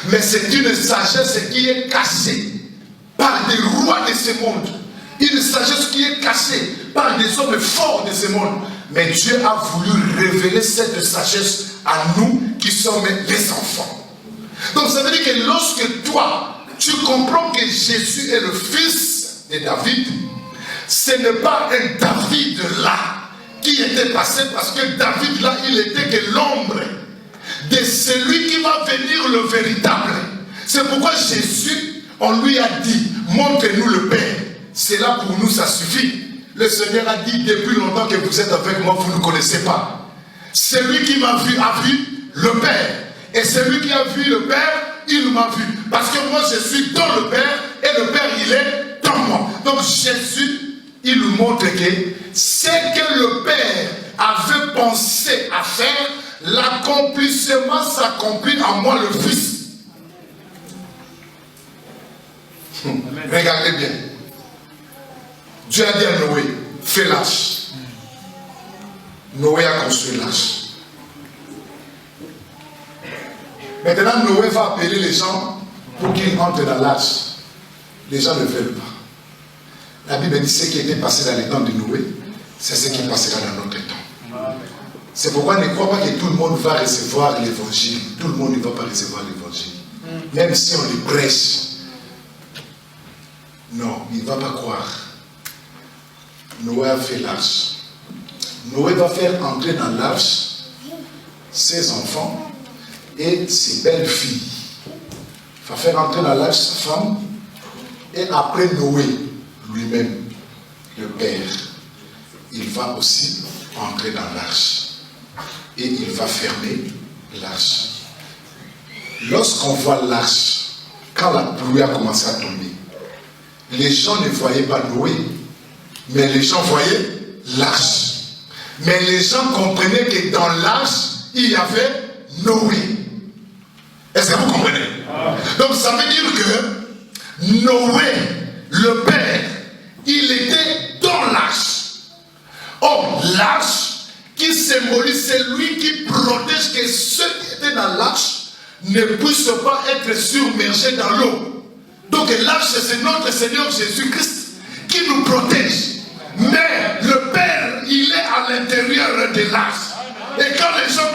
Mais c'est une sagesse qui est cachée par des rois de ce monde. Une sagesse qui est cachée par des hommes forts de ce monde. Mais Dieu a voulu révéler cette sagesse à nous qui sommes les enfants. Donc ça veut dire que lorsque toi, tu comprends que Jésus est le fils de David, ce n'est pas un David là qui qui était passé, parce que David là, il était que l'ombre de celui qui va venir le véritable. C'est pourquoi Jésus, on lui a dit, montre-nous le Père. C'est là pour nous, ça suffit. Le Seigneur a dit, depuis longtemps que vous êtes avec moi, vous ne connaissez pas. Celui qui m'a vu a vu le Père. Et celui qui a vu le Père, il m'a vu. Parce que moi, je suis dans le Père, et le Père, il est dans moi. Donc Jésus, il nous montre que ce que le Père avait pensé à faire, l'accomplissement s'accomplit en moi, le Fils. Regardez bien. Dieu a dit à Noé, fais l'arche. Noé a construit l'arche. Maintenant, Noé va appeler les gens pour qu'ils entrent dans l'arche. Les gens ne veulent pas. La Bible dit ce qui était passé dans les temps de Noé, c'est ce qui passera dans notre temps. C'est pourquoi ne crois pas que tout le monde va recevoir l'évangile. Tout le monde ne va pas recevoir l'évangile. Même si on les prêche. Non, il ne va pas croire. Noé a fait l'arche. Noé va faire entrer dans l'arche ses enfants et ses belles filles. Il va faire entrer dans l'arche sa femme. Et après Noé, lui-même, le Père, il va aussi entrer dans l'arche. Et il va fermer l'arche. Lorsqu'on voit l'arche, quand la pluie a commencé à tomber, les gens ne voyaient pas Noé, mais les gens voyaient l'arche. Mais les gens comprenaient que dans l'arche, il y avait Noé. Est-ce que vous comprenez? Donc ça veut dire que Noé, le Père, il était dans l'arche. Or, l'arche qui symbolise celui qui protège que ceux qui étaient dans l'arche ne puissent pas être submergés dans l'eau. Donc l'arche, c'est notre Seigneur Jésus-Christ qui nous protège. Mais le Père, il est à l'intérieur de l'arche. Et quand les gens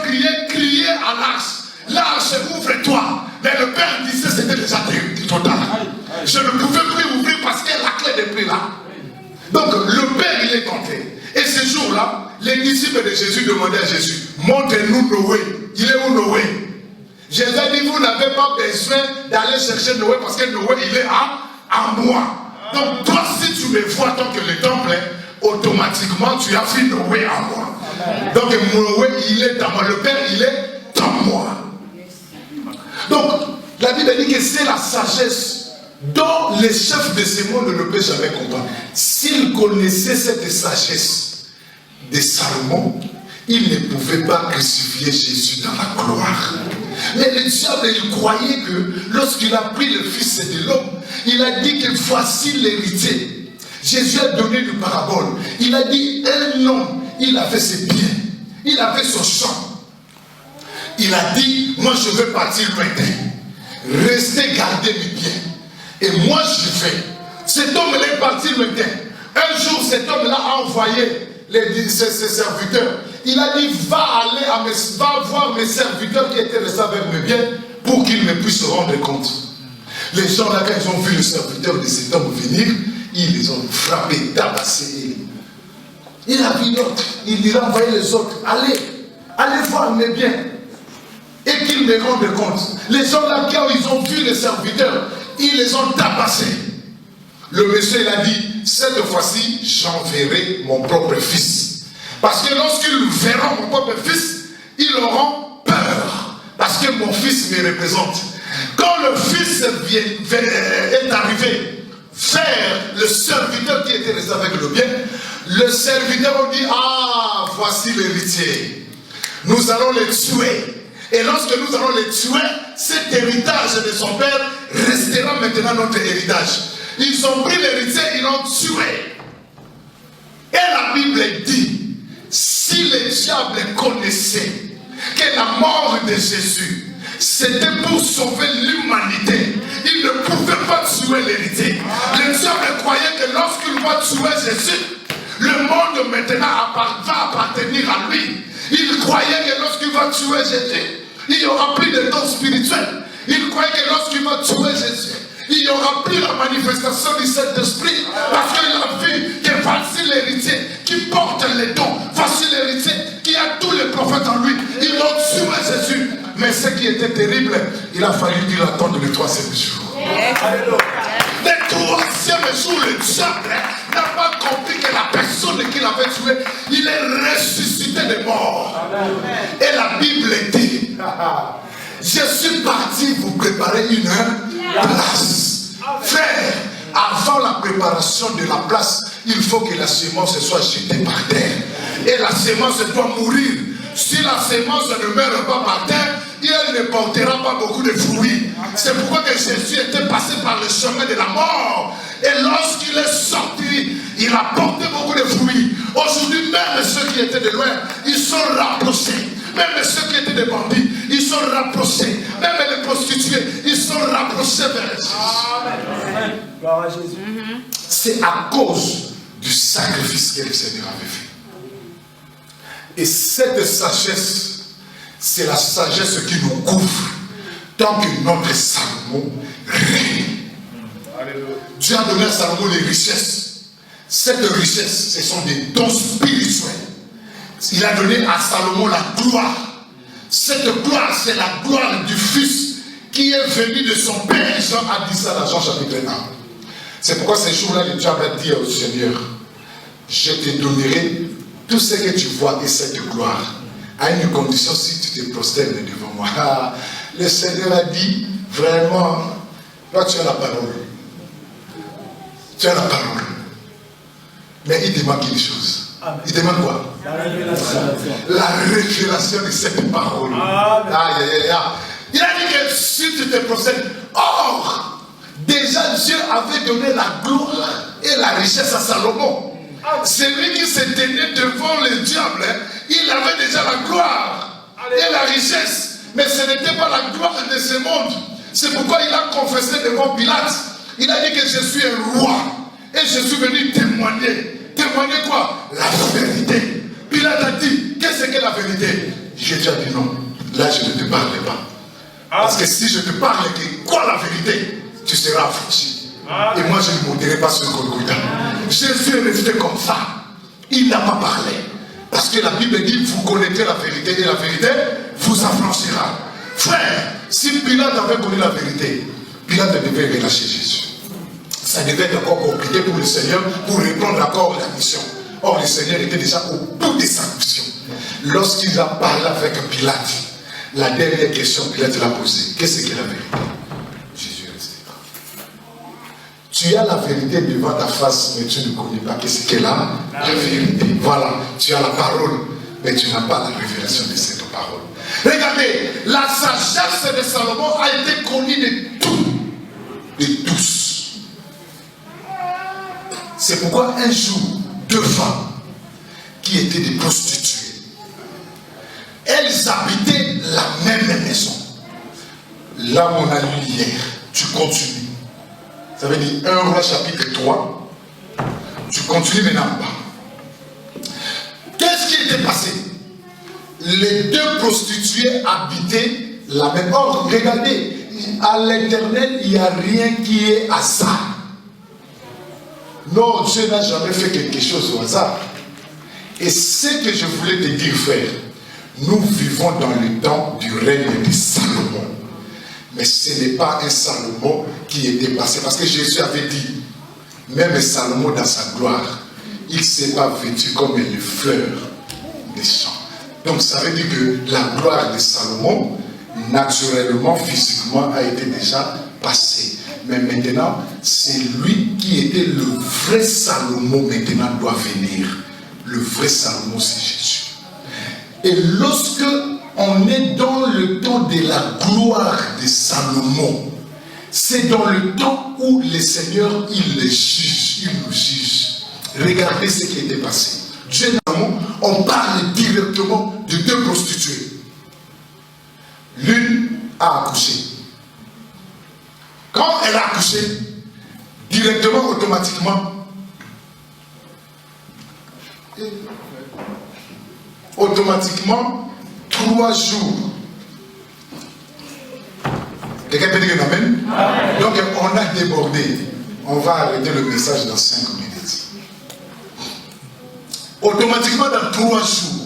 criaient à l'arche, l'arche, ouvre-toi. Mais le Père disait, c'était déjà trop tard. Je ne pouvais plus ouvrir parce que la clé n'est plus là. Donc le Père, il est entré. Et ce jour-là, les disciples de Jésus demandaient à Jésus, montre-nous Noé. Il est où Noé? Jésus a dit, vous n'avez pas besoin d'aller chercher Noé parce que Noé, il est à moi. Donc toi, si tu me vois tant que le temple est, automatiquement, tu as vu Noé en moi. Donc Noé, il est dans moi. Le Père, il est dans moi. Donc, la Bible dit que c'est la sagesse dont les chefs de ce monde ne peuvent jamais comprendre. S'ils connaissaient cette sagesse de Salomon, ils ne pouvaient pas crucifier Jésus dans la gloire. Mais le diable, il croyait que lorsqu'il a pris le Fils de l'homme, il a dit que voici l'héritier. Jésus a donné une parabole. Il a dit, un homme, il avait ses biens, il avait son champ. Il a dit, moi je vais partir lointain. Restez garder mes biens. Et moi je vais. Cet homme est parti lointain. Un jour, cet homme-là a envoyé ses serviteurs. Il a dit, va voir mes serviteurs qui étaient restés avec mes biens pour qu'ils me puissent se rendre compte. Les gens là, quand ils ont vu le serviteur de cet homme venir, ils les ont frappés, tabassés. Il a vu d'autres. Il a envoyé les autres. Allez voir mes biens. Et qu'ils me rendent compte. Les gens là, quand ils ont vu les serviteurs, ils les ont tabassés. Le monsieur, il a dit, cette fois-ci, j'enverrai mon propre fils. Parce que lorsqu'ils verront mon propre fils, ils auront peur. Parce que mon fils me représente. Quand le fils est arrivé vers le serviteur qui était resté avec le bien, le serviteur dit, ah, voici l'héritier. Nous allons le tuer. Et lorsque nous allons le tuer, cet héritage de son père restera maintenant notre héritage. Ils ont pris l'héritier, ils l'ont tué. Et la Bible dit, si le diable connaissait que la mort de Jésus, c'était pour sauver l'humanité, il ne pouvait pas tuer l'héritier. Le diable croyait que lorsqu'il va tuer Jésus, le monde maintenant va appartenir à lui. Il croyait que lorsqu'il va tuer Jésus, il n'y aura plus de dons spirituels. Il croyait que lorsqu'il va tuer Jésus, il n'y aura plus la manifestation du Saint-Esprit. Parce qu'il a vu que voici l'héritier qui porte les dons. Voici c'était terrible. Il a fallu qu'il attende le 3e jour. Le 3e jour, le diable n'a pas compris que la personne qu'il avait tué, il est ressuscité des morts. Et la Bible dit, je suis parti vous préparer une place. Frère, avant la préparation de la place, il faut que la semence soit jetée par terre. Et la semence doit mourir. Si la semence ne meurt pas par terre, elle ne portera pas beaucoup de fruits. C'est pourquoi que Jésus était passé par le chemin de la mort. Et lorsqu'il est sorti, il a porté beaucoup de fruits. Aujourd'hui, même ceux qui étaient de loin, ils sont rapprochés. Même ceux qui étaient des bandits, ils sont rapprochés. Même les prostituées, ils sont rapprochés vers Jésus. Gloire à Jésus. C'est à cause du sacrifice que le Seigneur avait fait. Et cette sagesse, c'est la sagesse qui nous couvre tant que notre Salomon règne. Dieu a donné à Salomon les richesses. Cette richesse, ce sont des dons spirituels. Il a donné à Salomon la gloire. Cette gloire, c'est la gloire du Fils qui est venu de son Père. Jean a dit ça dans Jean chapitre 1. C'est pourquoi ces jours-là, le diable a dit au Seigneur, je te donnerai tout ce que tu vois et cette gloire, à une condition si tu te prosternes devant moi. Le Seigneur a dit, vraiment, toi tu as la parole. Tu as la parole. Mais il demande quelque chose. Il demande quoi? La révélation de cette parole. Aïe, aïe, aïe. Il a dit que si tu te prosternes, or, déjà Dieu avait donné la gloire et la richesse à Salomon. Celui qui se tenait devant le diable, il avait déjà la gloire et la richesse. Mais ce n'était pas la gloire de ce monde. C'est pourquoi il a confessé devant Pilate. Il a dit que je suis un roi. Et je suis venu témoigner. Témoigner quoi? La vérité. Pilate a dit, qu'est-ce que la vérité? J'ai déjà dit non. Là, je ne te parle pas. Parce que si je te parle de quoi la vérité, tu seras affranchi. Et moi, je ne monterai pas sur Golgotha. Jésus est resté comme ça. Il n'a pas parlé. Parce que la Bible dit, vous connaîtrez la vérité et la vérité vous affranchira. Frère, si Pilate avait connu la vérité, Pilate devait relâcher Jésus. Ça devait être encore compliqué pour le Seigneur pour reprendre encore la mission. Or, le Seigneur était déjà au bout de sa mission. Lorsqu'il a parlé avec Pilate, la dernière question que Pilate l'a posée, qu'est-ce que la vérité? Jésus est resté là. Tu as la vérité devant ta face, mais tu ne connais pas qu'est-ce qu'elle a, la vérité. Voilà, tu as la parole, mais tu n'as pas la révélation de cette parole. Regardez, la sagesse de Salomon a été connue de tout, de tous. C'est pourquoi un jour, 2 femmes qui étaient des prostituées, elles habitaient la même maison. Là où on a lu hier, tu continues. Ça veut dire 1 Roi chapitre 3. Tu continues maintenant pas. Qu'est-ce qui était passé? Les 2 prostituées habitaient la même ordre. Regardez, à l'Éternel, il n'y a rien qui est hasard. Non, Dieu n'a jamais fait quelque chose au hasard. Et ce que je voulais te dire, frère, nous vivons dans le temps du règne de Salomon. Mais ce n'est pas un Salomon qui était passé. Parce que Jésus avait dit, même Salomon dans sa gloire, il ne s'est pas vêtu comme les fleurs des champs. Donc ça veut dire que la gloire de Salomon, naturellement, physiquement, a été déjà passée. Mais maintenant, c'est lui qui était le vrai Salomon, maintenant doit venir. Le vrai Salomon, c'est Jésus. Et lorsque on est dans le temps de la gloire de Salomon, c'est dans le temps où le Seigneur, il les juge, il nous juge. Regardez ce qui était passé. Dieu, on parle directement de 2 prostituées. L'une a accouché. Quand elle a accouché, directement, automatiquement, 3 jours. Quelqu'un peut dire amen? Donc on a débordé. On va arrêter le message dans 5 minutes. Automatiquement, dans 3 jours,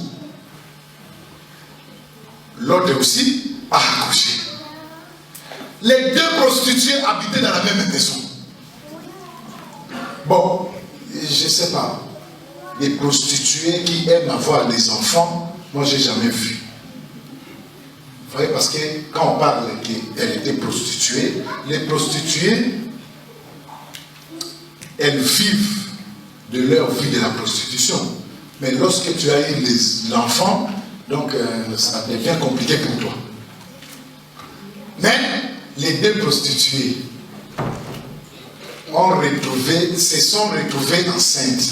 l'autre aussi a accouché. Les deux prostituées habitaient dans la même maison. Bon, je ne sais pas. Les prostituées qui aiment avoir des enfants, moi je n'ai jamais vu. Vous voyez, parce que quand on parle qu'elle était prostituée, les prostituées, elles vivent de leur vie de la prostitution. Mais lorsque tu as eu l'enfant, donc ça devient compliqué pour toi. Mais les deux prostituées se sont retrouvées enceintes.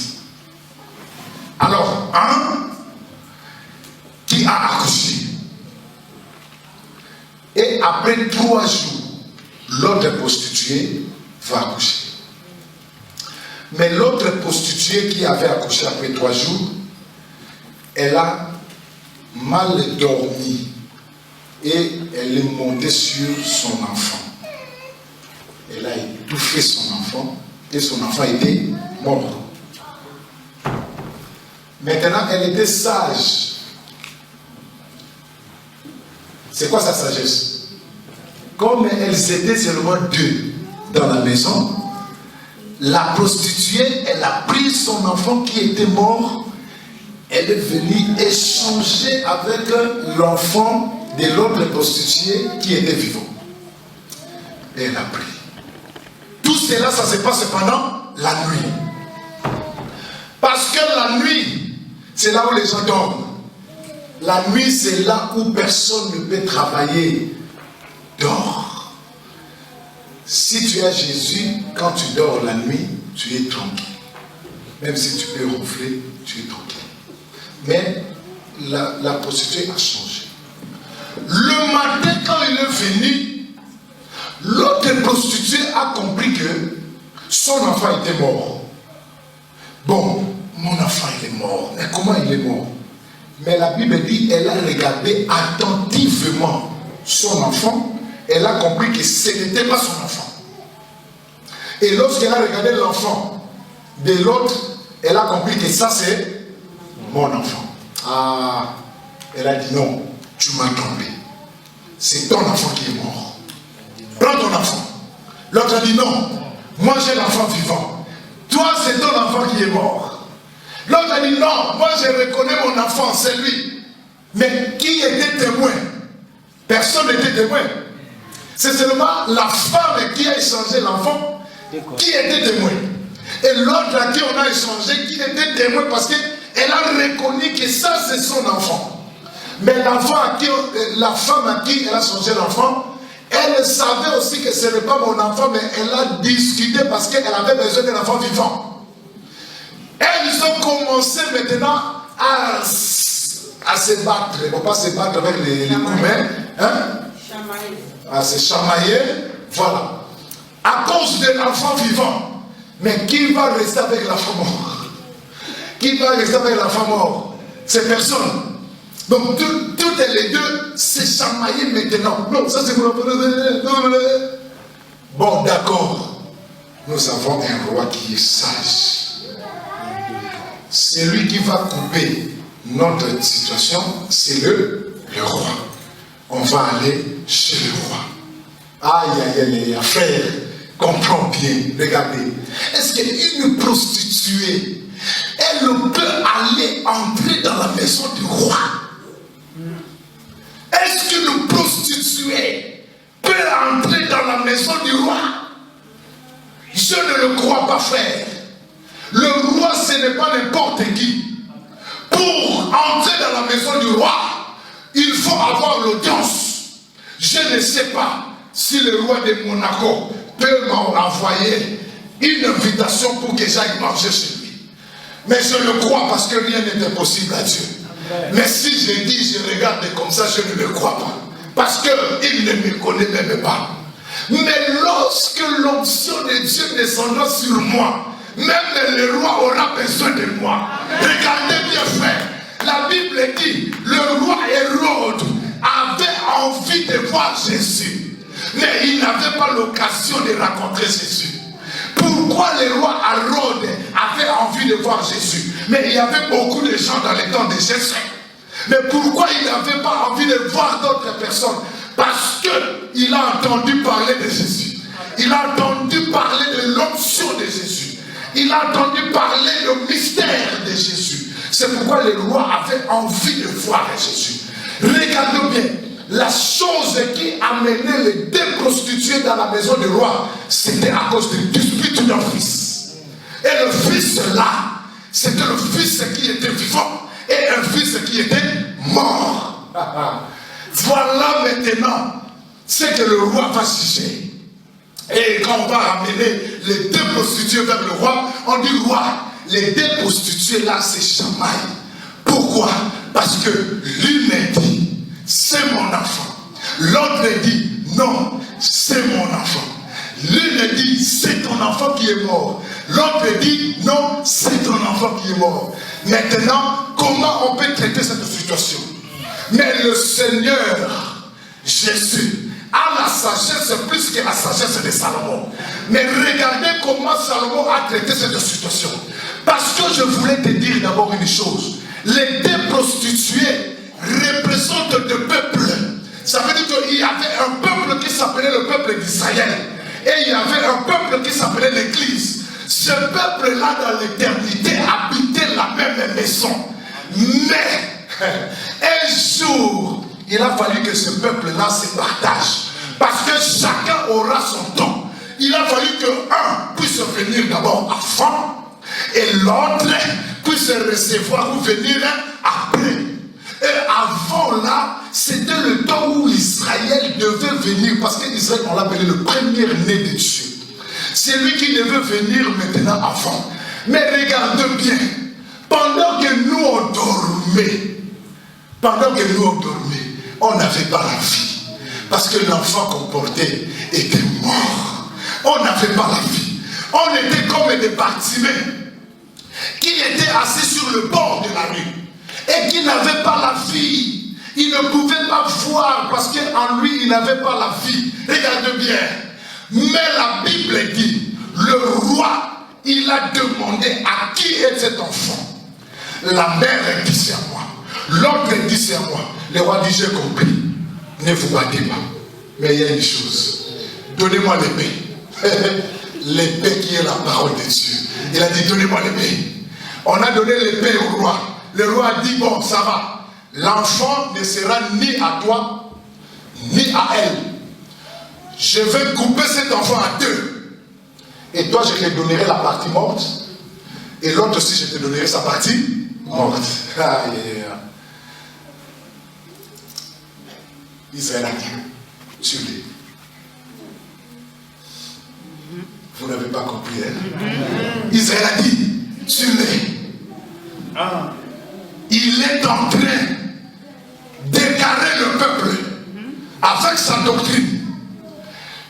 Alors, un qui a accouché. Et après 3 jours, l'autre prostituée va accoucher. Mais l'autre prostituée qui avait accouché après 3 jours, elle a mal dormi et elle est montée sur son enfant. Elle a étouffé son enfant et son enfant était mort. Maintenant, elle était sage. C'est quoi sa sagesse? Comme elles étaient seulement 2 dans la maison, la prostituée, elle a pris son enfant qui était mort, elle est venue échanger avec l'enfant de l'autre prostituée qui était vivant. Et elle a pris. Tout cela, ça se passe pendant la nuit. Parce que la nuit, c'est là où les gens dorment. La nuit, c'est là où personne ne peut travailler. Dors. Si tu as Jésus, quand tu dors la nuit, tu es tranquille. Même si tu peux ronfler, tu es tranquille. Mais la prostituée a changé. Le matin, quand il est venu, l'autre prostituée a compris que son enfant était mort. Bon, mon enfant il est mort. Mais comment il est mort? Mais la Bible dit, elle a regardé attentivement son enfant. Elle a compris que ce n'était pas son enfant. Et lorsqu'elle a regardé l'enfant de l'autre, elle a compris que ça c'est mon enfant. Ah, elle a dit non, tu m'as trompé. C'est ton enfant qui est mort. Prends ton enfant. L'autre a dit non, moi j'ai l'enfant vivant. Toi c'est ton enfant qui est mort. L'autre a dit non, moi je reconnais mon enfant, c'est lui. Mais qui était témoin? Personne n'était témoin. C'est seulement la femme qui a échangé l'enfant qui était témoin. Et l'autre à qui on a échangé qui était témoin parce qu'elle a reconnu que ça c'est son enfant. Mais l'enfant à qui, la femme à qui elle a changé l'enfant, elle savait aussi que ce n'est pas mon enfant, mais elle a discuté parce qu'elle avait besoin d'un enfant vivant. Elles ont commencé maintenant à se battre. Il ne faut pas se battre avec les coups, hein? À se chamailler. Voilà. À cause de l'enfant vivant. Mais qui va rester avec l'enfant mort? Qui va rester avec l'enfant mort? C'est personne. Donc toutes les deux se chamaillent maintenant. Non, ça c'est mon enfant. Bon, d'accord. Nous avons un roi qui est sage. Celui qui va couper notre situation, c'est le roi. On va aller chez le roi. Aïe, aïe, aïe, frère, comprends bien, regardez. Est-ce qu'une prostituée, elle peut aller entrer dans la maison du roi? Est-ce qu'une prostituée peut entrer dans la maison du roi? Je ne le crois pas, frère. Le roi, ce n'est pas n'importe qui. Pour entrer dans la maison du roi, il faut avoir l'audience. Je ne sais pas si le roi de Monaco peut m'envoyer une invitation pour que j'aille manger chez lui. Mais je le crois parce que rien n'est impossible à Dieu. Mais si je dis, je regarde comme ça, je ne le crois pas. Parce qu'il ne me connaît même pas. Mais lorsque l'onction de Dieu descendra sur moi, même le roi aura besoin de moi. Regardez bien, frère. La Bible dit, le roi Hérode avait envie de voir Jésus. Mais il n'avait pas l'occasion de rencontrer Jésus. Pourquoi le roi Hérode avait envie de voir Jésus? Mais il y avait beaucoup de gens dans les temps de Jésus. Mais pourquoi il n'avait pas envie de voir d'autres personnes? Parce qu'il a entendu parler de Jésus. Il a entendu parler de l'onction de Jésus. Il a entendu parler du mystère de Jésus. C'est pourquoi les rois avaient envie de voir Jésus. Regardez bien, la chose qui amenait les deux prostituées dans la maison du roi, c'était à cause du dispute de leur fils. Et le fils là, c'était le fils qui était vivant et un fils qui était mort. Voilà maintenant ce que le roi va juger. Et quand on va ramener les deux prostituées vers le roi, on dit roi, les deux prostituées là c'est chamaille. Pourquoi? Parce que l'une dit c'est mon enfant. L'autre dit non, c'est mon enfant. L'une dit c'est ton enfant qui est mort. L'autre dit non, c'est ton enfant qui est mort. Maintenant, comment on peut traiter cette situation? Mais le Seigneur Jésus a la sagesse plus que la sagesse de Salomon. Mais regardez comment Salomon a traité cette situation. Parce que je voulais te dire d'abord une chose. Les deux prostituées représentent deux peuples. Ça veut dire qu'il y avait un peuple qui s'appelait le peuple d'Israël. Et il y avait un peuple qui s'appelait l'Église. Ce peuple-là dans l'éternité habitait la même maison. Mais un jour, il a fallu que ce peuple-là se partage. Parce que chacun aura son temps. Il a fallu qu'un puisse venir d'abord avant et l'autre puisse recevoir ou venir après. Et avant là, c'était le temps où Israël devait venir. Parce qu'Israël, on l'appelait le premier-né de Dieu. C'est lui qui devait venir maintenant avant. Mais regardez bien, pendant que nous on dormait, on n'avait pas la vie. Parce que l'enfant qu'on portait était mort. On n'avait pas la vie. On était comme des Bartimée qui étaient assis sur le bord de la rue et qui n'avaient pas la vie. Il ne pouvait pas voir parce qu'en lui, il n'avait pas la vie. Regardez bien. Mais la Bible dit, le roi, il a demandé à qui est cet enfant. La mère dit c'est à moi. L'autre dit c'est à moi. Le roi dit j'ai compris. Ne vous battez pas. Mais il y a une chose. Donnez-moi l'épée. L'épée qui est la parole de Dieu. Il a dit donnez-moi l'épée. On a donné l'épée au roi. Le roi a dit bon ça va. L'enfant ne sera ni à toi ni à elle. Je vais couper cet enfant à deux. Et toi je te donnerai la partie morte. Et l'autre aussi je te donnerai sa partie morte. Israël a dit, tue-les. Vous n'avez pas compris, hein? Israël a dit, tue-les. Il est en train d'égarer le peuple avec sa doctrine.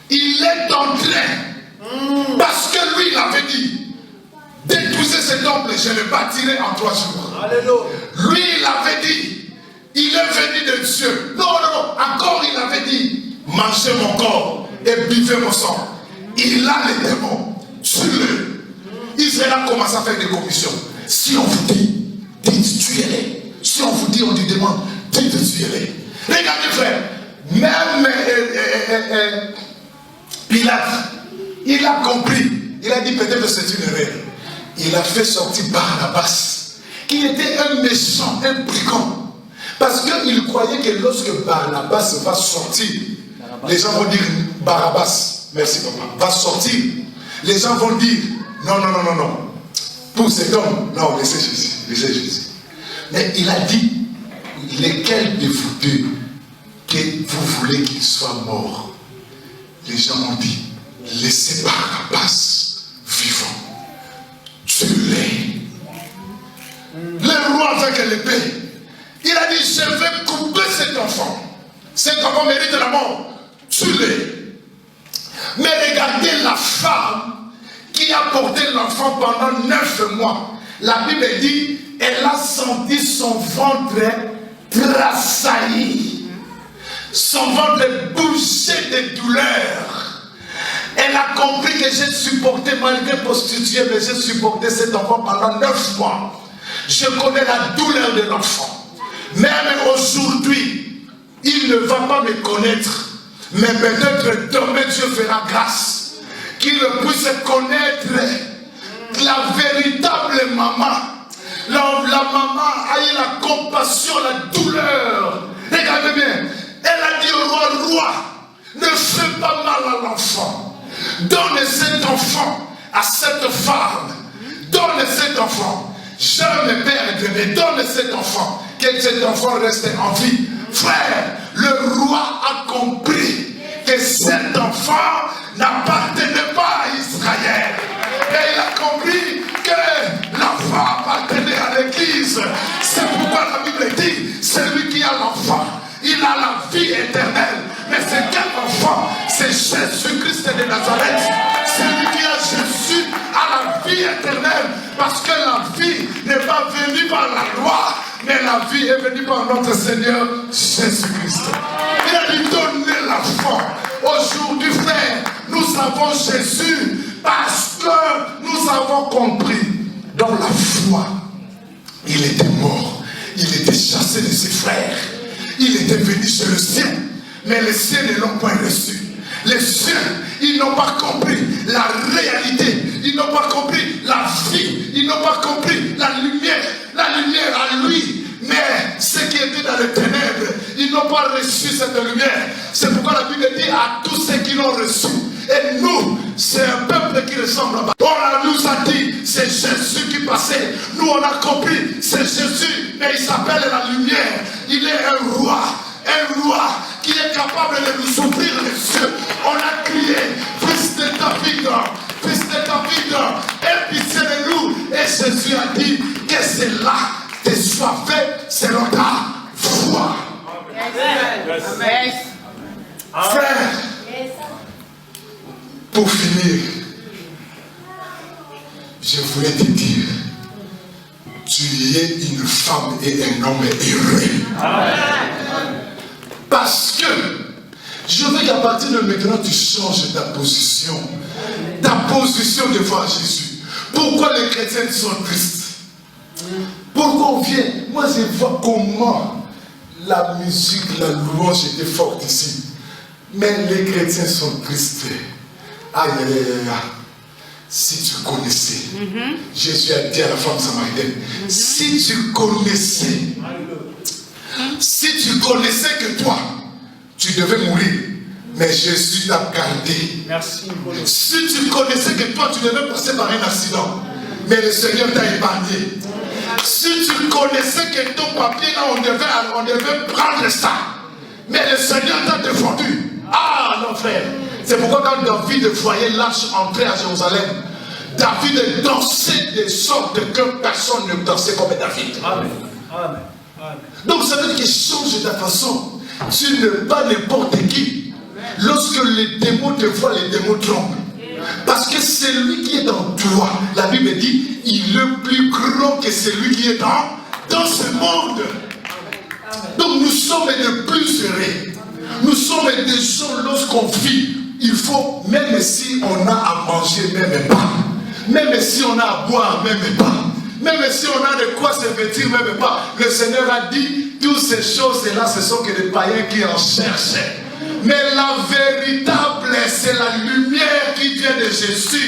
Il est en train, parce que lui il avait dit, détruisez ce temple, je le bâtirai en 3 jours. Alléluia. Lui il avait dit, il est venu de Dieu. Non, encore il avait dit, mangez mon corps et buvez mon sang. Il a les démons. Tuez-le. Israël a commencé à faire des commissions. Si on vous dit, dites tuez-les. Si on vous dit, on dit demande, dites tuez-les. Regardez frère, même Pilate, il a compris. Il a dit peut-être que c'est une erreur. Il a fait sortir Barnabas, qui était un méchant, un brigand. Parce qu'il croyait que lorsque Barnabas va sortir, les gens vont dire Barabbas, merci papa, va sortir. Les gens vont dire non. Pour cet homme, non, laissez Jésus. Mais il a dit, lesquels de vous deux que vous voulez qu'il soit mort? Les gens ont dit, laissez Barabbas vivant. Tuez-les. Le roi avec l'épée. Il a dit, je vais couper cet enfant. Cet enfant mérite la mort. Tue-les. Mais regardez la femme qui a porté l'enfant pendant 9 mois. La Bible dit, elle a senti son ventre tressaillir. Son ventre bouger de douleur. Elle a compris que j'ai supporté, malgré prostituée, mais j'ai supporté cet enfant pendant 9 mois. Je connais la douleur de l'enfant. Même aujourd'hui, il ne va pas me connaître. Mais peut-être demain Dieu fera grâce. Qu'il puisse connaître la véritable maman. La maman a eu la compassion, la douleur. Regardez bien. Elle a dit au roi, ne fais pas mal à l'enfant. Donne cet enfant à cette femme. Donne cet enfant. Jamais père éternel, donne cet enfant. Que cet enfant reste en vie. Frère, le roi a compris que cet enfant n'appartenait pas à Israël. Et il a compris que l'enfant appartenait à l'église. C'est pourquoi la Bible dit, celui qui a l'enfant, il a la vie éternelle. Mais c'est quel enfant? C'est Jésus-Christ de Nazareth. Celui qui a Jésus a la vie éternelle. Parce que la vie n'est pas venue par la loi, mais la vie est venue par notre Seigneur Jésus-Christ. Il a lui donné l'enfant. Aujourd'hui, frère, nous avons Jésus parce que nous avons compris. Dans la foi, il était mort. Il était chassé de ses frères. Il était venu chez le sien. Mais les siens ne l'ont pas reçu. Les siens, ils n'ont pas compris la réalité. Ils n'ont pas compris la vie. Ils n'ont pas compris la lumière. La lumière à lui. Mais ceux qui étaient dans les ténèbres, ils n'ont pas reçu cette lumière. C'est pourquoi la Bible dit à tous ceux qui l'ont reçu. Et nous, c'est un peuple qui ressemble à bas. On nous a dit, c'est Jésus qui passait. Nous, on a compris, c'est Jésus. Mais il s'appelle la lumière. Il est un roi qui est capable de nous ouvrir les cieux. On a crié, fils de David, aie pitié de nous. Et Jésus a dit que cela te soit fait selon ta foi. Amen. Frère, pour finir, je voulais te dire, tu es une femme et un homme heureux. Amen. Parce que je veux qu'à partir de maintenant tu changes ta position devant Jésus. Pourquoi les chrétiens sont tristes? Pourquoi on vient? Moi je vois comment la musique, la louange était forte ici. Mais les chrétiens sont tristes. Aïe aïe aïe aïe. Si tu connaissais, Jésus a dit à la femme samaritaine, si tu connaissais que toi, tu devais mourir, mais Jésus t'a gardé. Merci. Si tu connaissais que toi, tu devais passer par un accident, mais le Seigneur t'a épargné. Si tu connaissais que ton papier, là, on devait prendre ça, mais le Seigneur t'a défendu. Ah non, frère. C'est pourquoi quand David voyait l'arche entrer à Jérusalem, David dansait des sortes que personne ne dansait comme David. Amen. Amen. Donc ça veut dire qu'il change ta façon. Tu n'es pas n'importe qui. Lorsque les démons te voient, les démons tremblent. Parce que celui qui est dans toi, la Bible dit, il est plus grand que celui qui est dans ce monde. Donc nous sommes de plus heureux. Nous sommes des gens lorsqu'on vit. Il faut, même si on a à manger, même pas. Même si on a à boire, même pas. Même si on a de quoi se vêtir, même pas. Le Seigneur a dit, toutes ces choses-là, ce sont que des païens qui en cherchent. Mais la véritable, c'est la lumière qui vient de Jésus.